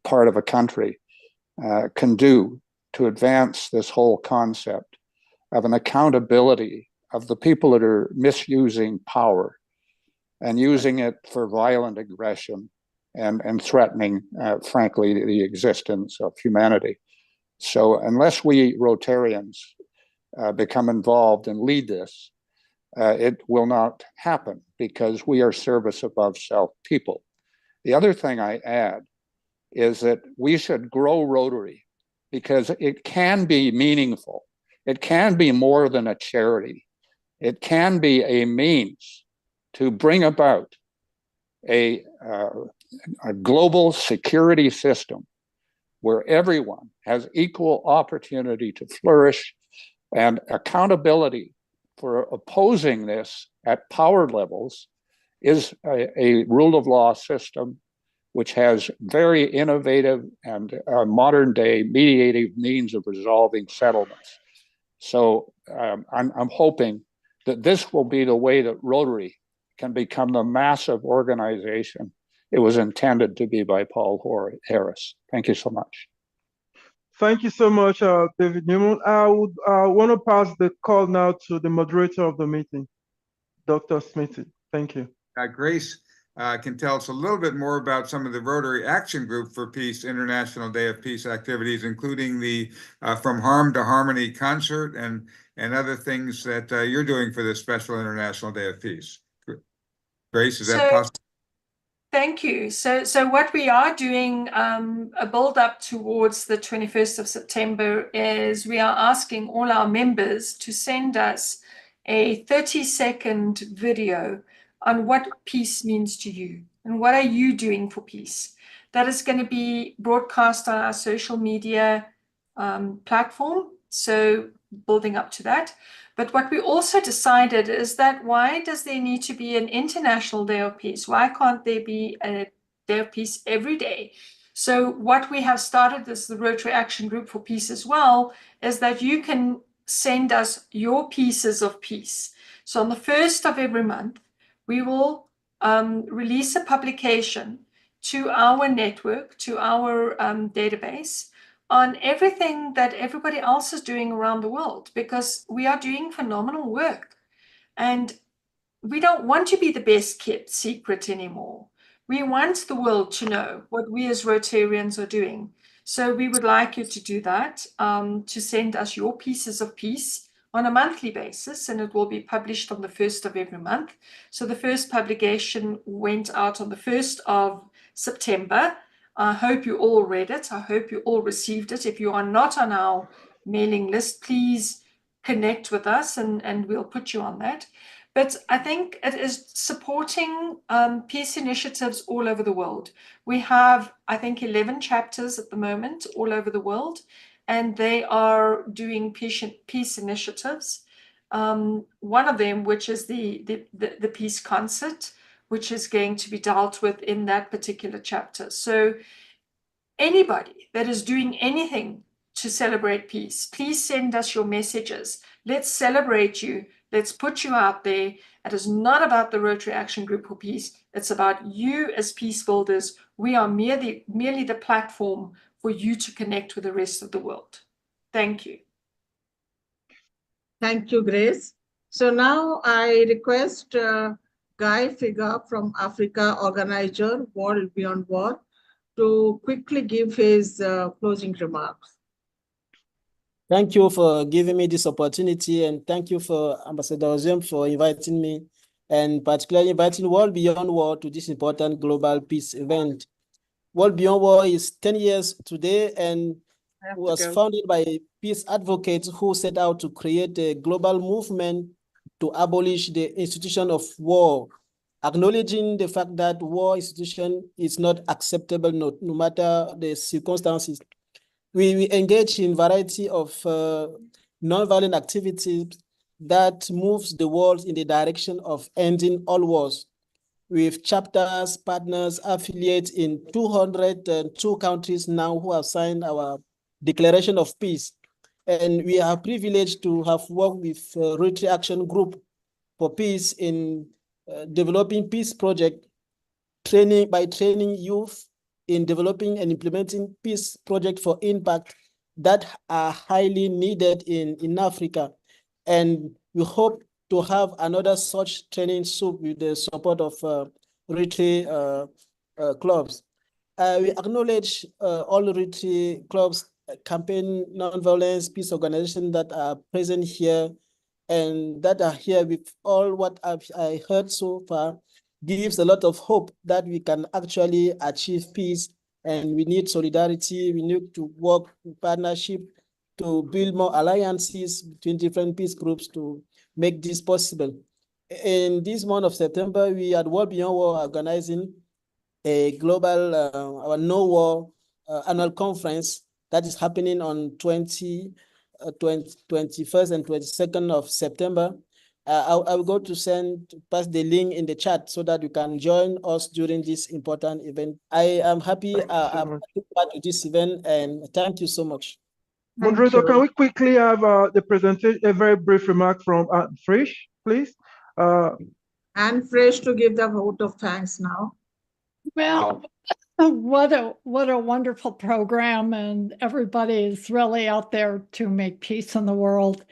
part of a country can do to advance this whole concept of an accountability of the people that are misusing power and using it for violent aggression and threatening, frankly, the existence of humanity. So unless we Rotarians become involved and lead this, it will not happen because we are service above self people. The other thing I add is that we should grow Rotary because it can be meaningful. It can be more than a charity. It can be a means to bring about a global security system where everyone has equal opportunity to flourish and accountability for opposing this at power levels is a rule of law system which has very innovative and modern day mediative means of resolving settlements. So I'm hoping that this will be the way that Rotary can become the massive organization it was intended to be by Paul Harris. Thank you so much. Thank you so much, David Newman. I would want to pass the call now to the moderator of the meeting, Dr. Smithy. Thank you. Grace can tell us a little bit more about some of the Rotary Action Group for Peace International Day of Peace activities, including the From Harm to Harmony concert and other things that you're doing for this special International Day of Peace. Grace, is that possible? Thank you. So what we are doing, a build up towards the 21st of September, is we are asking all our members to send us a 30-second video on what peace means to you and what are you doing for peace. That is going to be broadcast on our social media platform, so building up to that. But what we also decided is that why does there need to be an International Day of Peace? Why can't there be a Day of Peace every day? So what we have started as the Rotary Action Group for Peace as well is that you can send us your pieces of peace. So on the 1st of every month, we will release a publication to our network, to our database, on everything that everybody else is doing around the world, because we are doing phenomenal work. And we don't want to be the best kept secret anymore. We want the world to know what we as Rotarians are doing. So we would like you to do that, to send us your pieces of peace on a monthly basis, and it will be published on the 1st of every month. So the first publication went out on the 1st of September. I hope you all read it. I hope you all received it. If you are not on our mailing list, please connect with us and we'll put you on that. But I think it is supporting peace initiatives all over the world. We have, I think, 11 chapters at the moment all over the world, and they are doing peace initiatives. One of them, which is the peace concert, which is going to be dealt with in that particular chapter. So anybody that is doing anything to celebrate peace, please send us your messages. Let's celebrate you. Let's put you out there. It is not about the Rotary Action Group for Peace. It's about you as peace builders. We are merely the platform for you to connect with the rest of the world. Thank you. Thank you, Grace. So now I request Guy Figa from Africa, organizer, World Beyond War, to quickly give his closing remarks. Thank you for giving me this opportunity, and thank you for Ambassador Oziem for inviting me, and particularly inviting World Beyond War to this important global peace event. World Beyond War is 10 years today and was founded by peace advocates who set out to create a global movement to abolish the institution of war, acknowledging the fact that war institution is not acceptable no matter the circumstances. We engage in variety of nonviolent activities that moves the world in the direction of ending all wars, with chapters, partners, affiliates in 202 countries now who have signed our Declaration of Peace. And we are privileged to have worked with Rotary Action Group for Peace in developing peace project, training youth in developing and implementing peace projects for impact that are highly needed in Africa. And we hope to have another such training soon with the support of Rotary clubs. We acknowledge all Rotary clubs, campaign nonviolence, peace organizations that are present here and that are here with all what I heard so far gives a lot of hope that we can actually achieve peace. And we need solidarity. We need to work in partnership to build more alliances between different peace groups to make this possible. In this month of September, we at World Beyond War are organizing a global, our No War annual conference that is happening on 21st and 22nd of September. I will go to pass the link in the chat so that you can join us during this important event. I am happy I'm part of this event, and thank you so much. Moderator, can we quickly have the presentation, a very brief remark from Fresh, please? And Fresh to give the vote of thanks now. Well, what a wonderful program, and everybody is really out there to make peace in the world.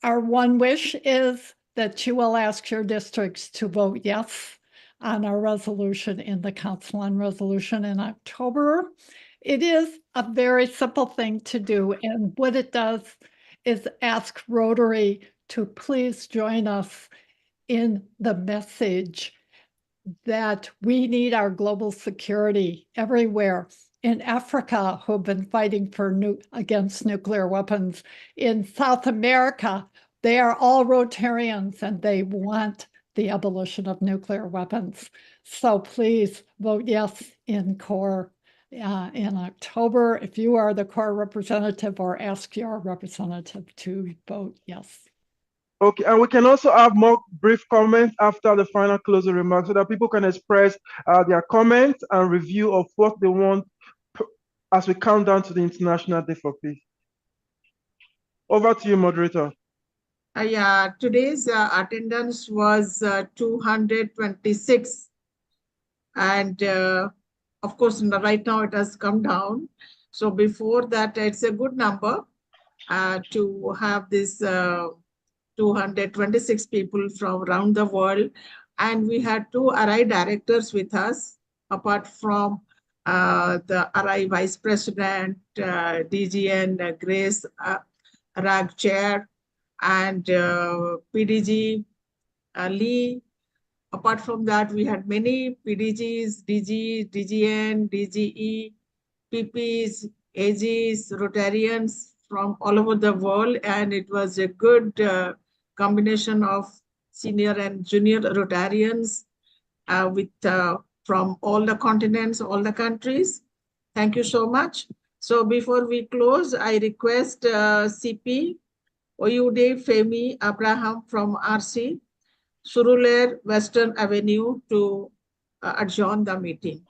Our one wish is that you will ask your districts to vote yes on our resolution in the Council on Resolution in October. It is a very simple thing to do, and what it does is ask Rotary to please join us in the message that we need our global security everywhere. In Africa, who've been fighting against nuclear weapons. In South America, they are all Rotarians and they want the abolition of nuclear weapons. So please vote yes in CORE in October if you are the CORE representative, or ask your representative to vote yes. Okay, and we can also have more brief comments after the final closing remarks so that people can express their comments and review of what they want as we count down to the International Day for Peace. Over to you, moderator. Yeah, today's attendance was 226. And of course, right now it has come down. So before that, it's a good number to have this 226 people from around the world. And we had 2 RI directors with us, apart from the RI Vice President, DGN Grace Rag Chair, and PDG Lee. Apart from that, we had many PDGs, DG, DGN, DGE, PPs, AGs, Rotarians from all over the world. And it was a good combination of senior and junior Rotarians from all the continents, all the countries. Thank you so much. So before we close, I request CP Oyude Femi Abraham from RC, Surulere Western Avenue to adjourn the meeting.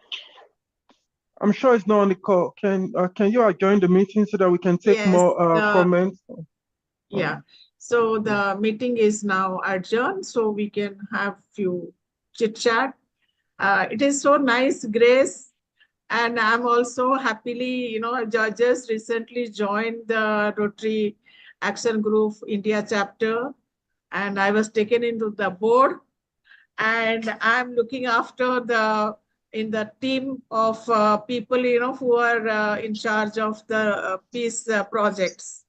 I'm sure it's not on the call. Can you adjourn the meeting so that we can take more comments? Yeah. So the meeting is now adjourned, so we can have few chit chat. It is so nice, Grace, and I'm also happily, Georges recently joined the Rotary Action Group India chapter, and I was taken into the board, and I'm looking after in the team of people, who are in charge of the peace projects.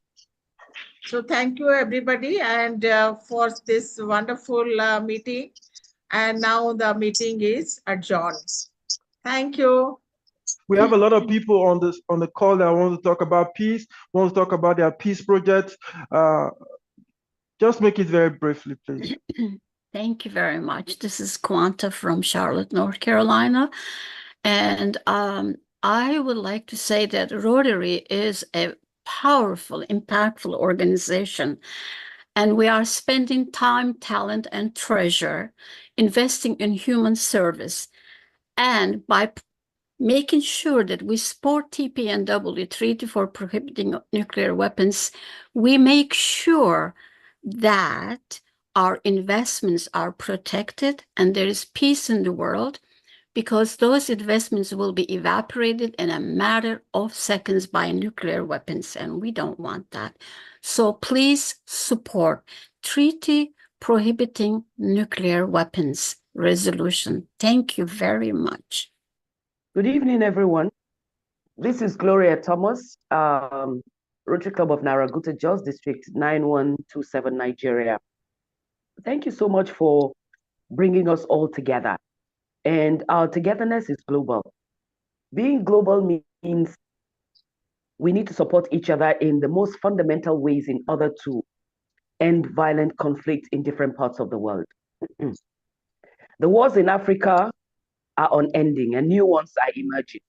So thank you, everybody, and for this wonderful meeting. And now the meeting is adjourned. Thank you. We have a lot of people on the call that want to talk about peace, want to talk about their peace projects. Just make it very briefly, please. Thank you very much. This is Quanta from Charlotte, North Carolina. And I would like to say that Rotary is a powerful, impactful organization. And we are spending time, talent, and treasure investing in human service. And by making sure that we support TPNW, Treaty for Prohibiting Nuclear Weapons, we make sure that our investments are protected and there is peace in the world. because those investments will be evaporated in a matter of seconds by nuclear weapons, and we don't want that. So please support Treaty Prohibiting Nuclear Weapons resolution. Thank you very much. Good evening, everyone. This is Gloria Thomas, Rotary Club of Naraguta, Jos District 9127, Nigeria. Thank you so much for bringing us all together. And our togetherness is global. Being global means we need to support each other in the most fundamental ways in order to end violent conflict in different parts of the world. The wars in Africa are unending and new ones are emerging.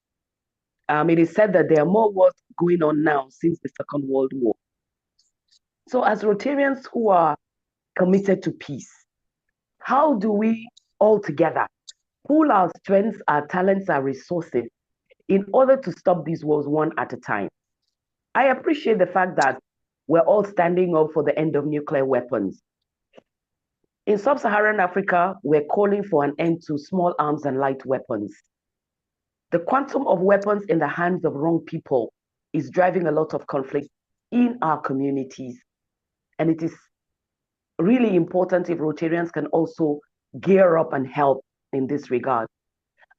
It is said that there are more wars going on now since the Second World War. So as Rotarians who are committed to peace, how do we all together pool our strengths, our talents, our resources in order to stop these wars one at a time? I appreciate the fact that we're all standing up for the end of nuclear weapons. In sub-Saharan Africa, we're calling for an end to small arms and light weapons. The quantum of weapons in the hands of wrong people is driving a lot of conflict in our communities. And it is really important if Rotarians can also gear up and help in this regard.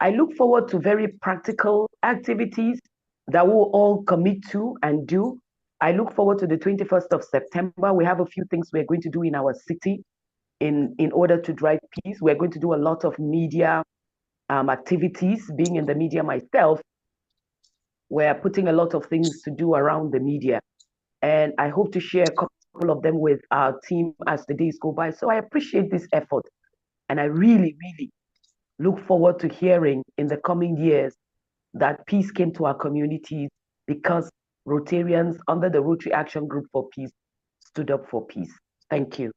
I look forward to very practical activities that we'll all commit to and do. I look forward to the 21st of September. We have a few things we're going to do in our city in order to drive peace. We're going to do a lot of media activities. Being in the media myself, we're putting a lot of things to do around the media. And I hope to share a couple of them with our team as the days go by. So I appreciate this effort. And I really, really look forward to hearing in the coming years that peace came to our communities because Rotarians under the Rotary Action Group for Peace stood up for peace. Thank you.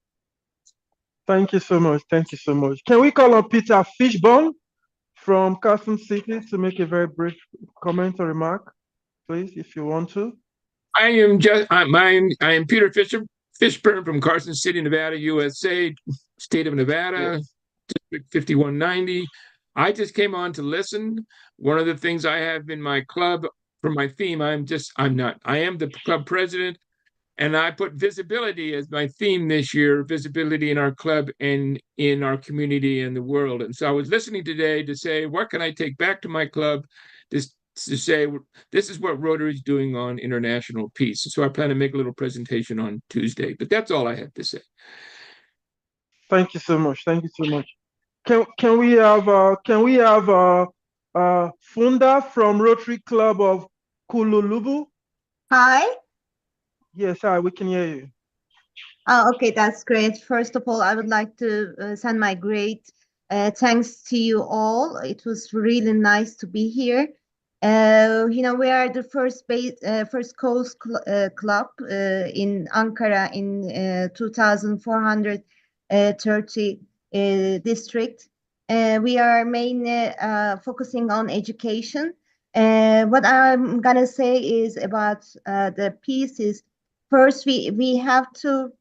Thank you so much. Thank you so much. Can we call on Peter Fishburne from Carson City to make a very brief comment or remark, please, if you want to? I am Peter Fishburne from Carson City, Nevada, USA, state of Nevada, District 5190. I just came on to listen. One of the things I have in my club for my theme, I am the club president, and I put visibility as my theme this year, visibility in our club and in our community and the world. And so I was listening today to say, what can I take back to my club to say, this is what Rotary is doing on international peace. So I plan to make a little presentation on Tuesday, but that's all I have to say. Thank you so much. Thank you so much. Can we have Funda from Rotary Club of Kululubu? Hi. Yes, hi, we can hear you. Oh, okay, that's great. First of all, I would like to send my great thanks to you all. It was really nice to be here. We are the first coast club in Ankara in 2430 district. We are mainly focusing on education. What I'm gonna say is about the peace is, first, we have to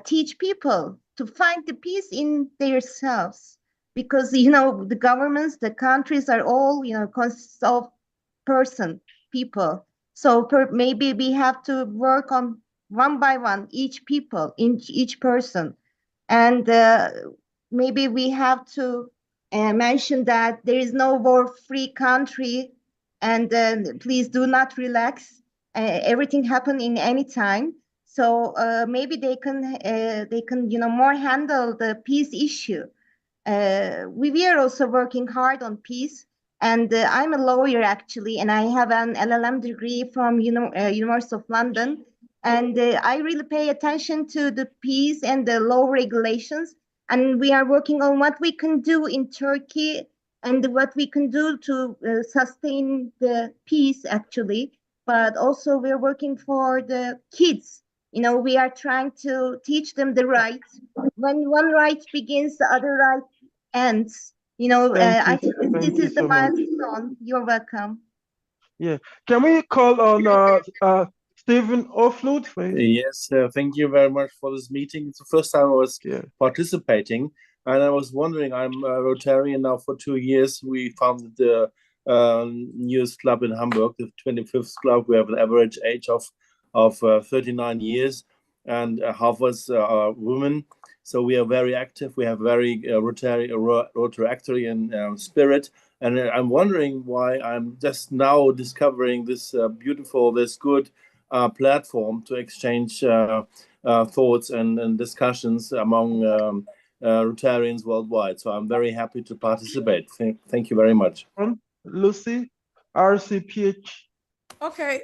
teach people to find the peace in themselves, because the governments, the countries are all consists of people. So maybe we have to work on one by one each person, and maybe we have to mention that there is no war-free country, and please do not relax. Everything happen in any time. So maybe they can more handle the peace issue. We are also working hard on peace, and I'm a lawyer actually, and I have an LLM degree from University of London, and I really pay attention to the peace and the law regulations, and we are working on what we can do in Turkey and what we can do to sustain the peace actually, but also we're working for the kids. We are trying to teach them the rights. When one right begins, the other right ends. I think this is the milestone. You're welcome. Yeah. Can we call on Stephen Oflud? Yes, thank you very much for this meeting. It's the first time I was participating. And I was wondering, I'm a Rotarian now for 2 years. We founded the newest club in Hamburg, the 25th club. We have an average age of 39 years, and half us are women. So we are very active. We have very Rotaractarian spirit. And I'm wondering why I'm just now discovering this beautiful, this good platform to exchange thoughts and discussions among Rotarians worldwide. So I'm very happy to participate. Thank you very much. Lucy, RCPH. Okay,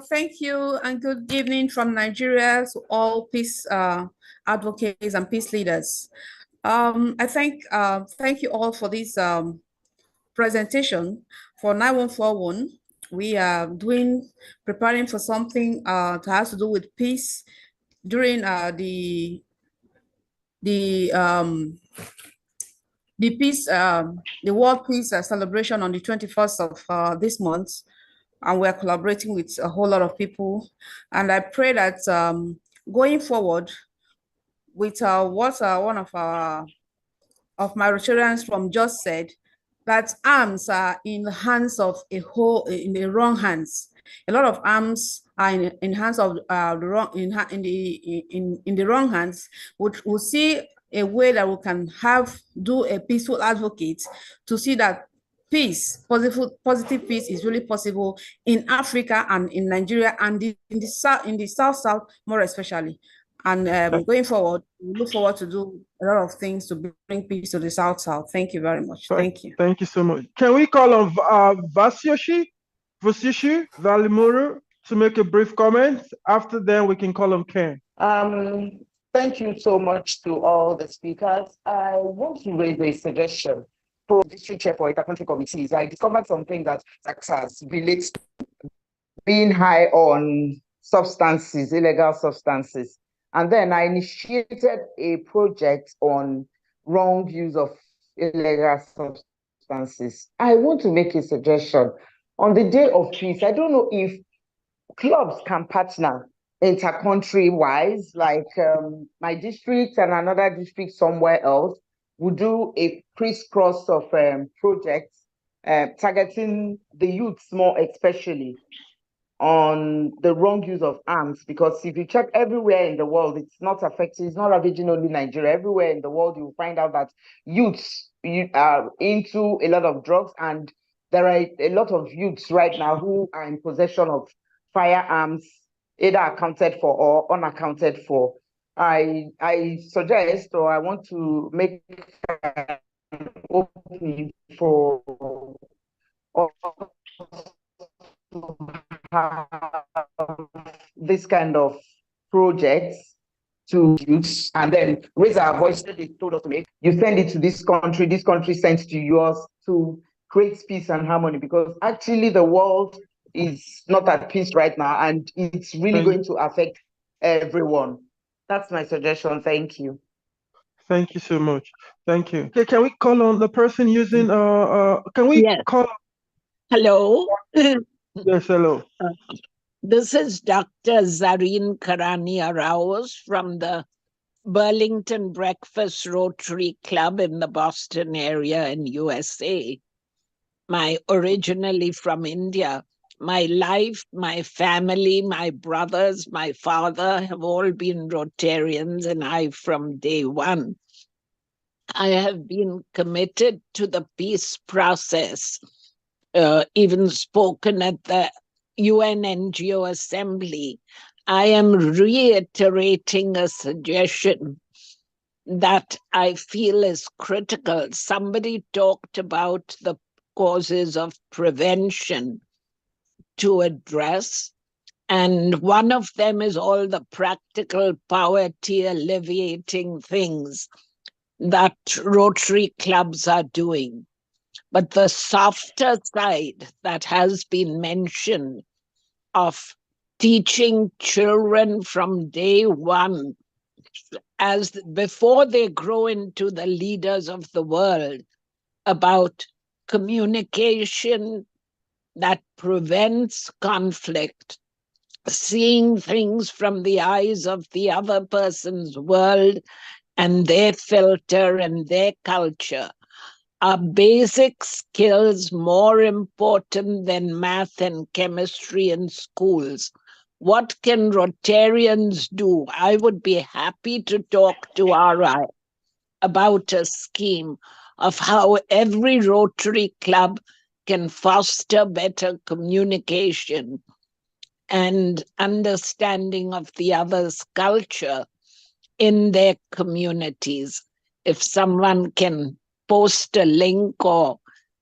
thank you and good evening from Nigeria to all peace advocates and peace leaders. I thank you all for this presentation. For 9141, we are preparing for something that has to do with peace during the World Peace celebration on the 21st of this month. And we're collaborating with a whole lot of people. And I pray that going forward with what one of my Rotarians from just said, that arms are in the hands of in the wrong hands. A lot of arms are in hands of in the wrong hands. We'll see a way that we can do a peaceful advocate to see that peace, positive peace is really possible in Africa and in Nigeria and in the South more especially. And going forward, we look forward to do a lot of things to bring peace to the South. Thank you very much. Thank you. Thank you so much. Can we call on Vasyoshi Valimuru to make a brief comment? After then, we can call on Ken. Thank you so much to all the speakers. I want to raise a suggestion. For district chair for intercountry committees, I discovered something that relates to being high on substances, illegal substances. And then I initiated a project on wrong use of illegal substances. I want to make a suggestion. On the Day of Peace, I don't know if clubs can partner inter-country-wise, like my district and another district somewhere else, would do a crisscross of projects targeting the youths more especially on the wrong use of arms, because if you check everywhere in the world, it's not ravaging only Nigeria. Everywhere in the world, you'll find out that youths are into a lot of drugs, and there are a lot of youths right now who are in possession of firearms, either accounted for or unaccounted for. I suggest, or I want to make an opening for this kind of projects to youths, and then raise our voice that they told us to make. You send it to this country sends to yours, to create peace and harmony, because actually the world is not at peace right now, and it's really going to affect everyone. That's my suggestion. Thank you. Thank you so much. Thank you. Okay, can we call on the person using can we call? Hello. Yes, hello. This is Dr. Zareen Karani Araos from the Burlington Breakfast Rotary Club in the Boston area in USA. Originally from India. My life, my family, my brothers, my father have all been Rotarians, and I from day one. I have been committed to the peace process, even spoken at the UN NGO Assembly. I am reiterating a suggestion that I feel is critical. Somebody talked about the causes of prevention to address, and one of them is all the practical poverty alleviating things that Rotary clubs are doing. But the softer side that has been mentioned of teaching children from day one, as before they grow into the leaders of the world, about communication that prevents conflict, seeing things from the eyes of the other person's world and their filter and their culture? Are basic skills more important than math and chemistry in schools? What can Rotarians do? I would be happy to talk to RI about a scheme of how every Rotary club can foster better communication and understanding of the other's culture in their communities. If someone can post a link or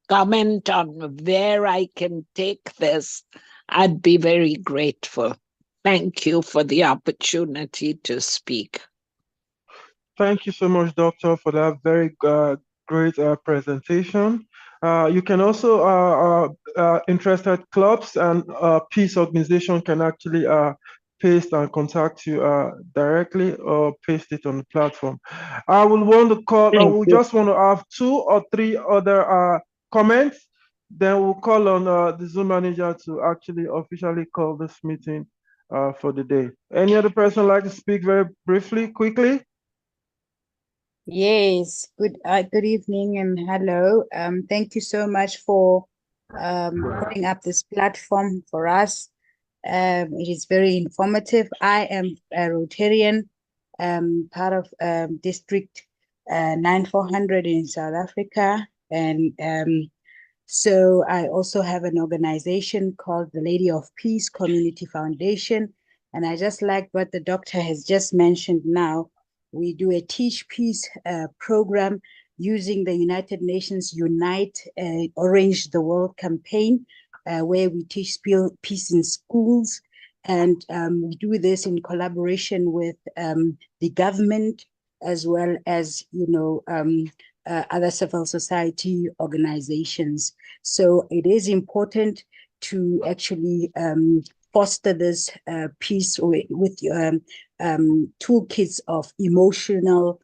comment on where I can take this, I'd be very grateful. Thank you for the opportunity to speak. Thank you so much, Doctor, for that very great presentation. You can also, interested clubs and peace organization can actually paste and contact you directly or paste it on the platform. I will want to call, we just want to have 2 or 3 other comments. Then we'll call on the Zoom manager to actually officially call this meeting for the day. Any other person like to speak very briefly, quickly? Yes, good evening and hello. Thank you so much for putting up this platform for us. It is very informative. I am a Rotarian, part of District 9400 in South Africa. And so I also have an organization called the Lady of Peace Community Foundation. And I just like what the doctor has just mentioned now. We do a Teach Peace program using the United Nations Unite Orange the World campaign, where we teach peace in schools. And we do this in collaboration with the government, as well as, other civil society organizations. So it is important to actually foster this piece with toolkits of emotional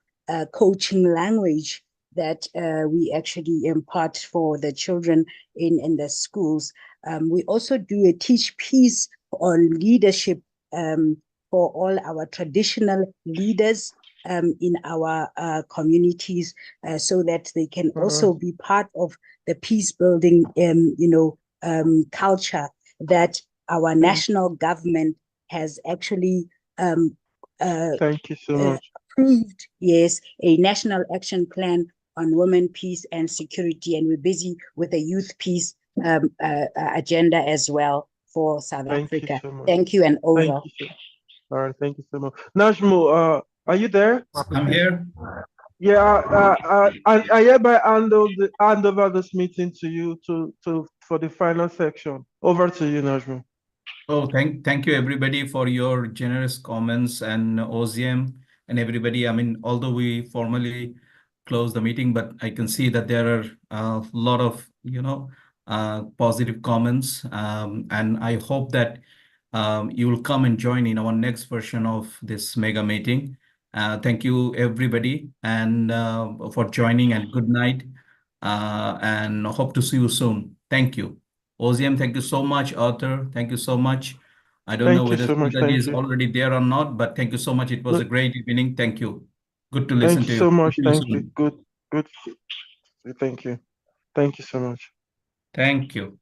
coaching language that we actually impart for the children in the schools. We also do a Teach Peace on leadership for all our traditional leaders in our communities, so that they can also be part of the peace building culture that our national government has actually thank you so much. Approved, yes, a national action plan on women, peace and security, and we're busy with a youth peace agenda as well for South Africa. Thank you, and over. Thank you, all right, thank you so much. Najmo, are you there? I'm here. Yeah, I hereby hand over this meeting to you for the final section. Over to you, Najmo. Oh, thank you everybody for your generous comments, and OZM and everybody. I mean, although we formally closed the meeting, but I can see that there are a lot of positive comments, and I hope that you will come and join in our next version of this mega meeting. Thank you everybody, and for joining, and good night, and hope to see you soon. Thank you. OZM, thank you so much. Arthur, thank you so much. I don't know whether Sitaji is already there or not, but thank you so much. It was a great evening. Thank you. Good to listen to you. Thank you so much. Thank you. Good. Thank you. Thank you so much. Thank you.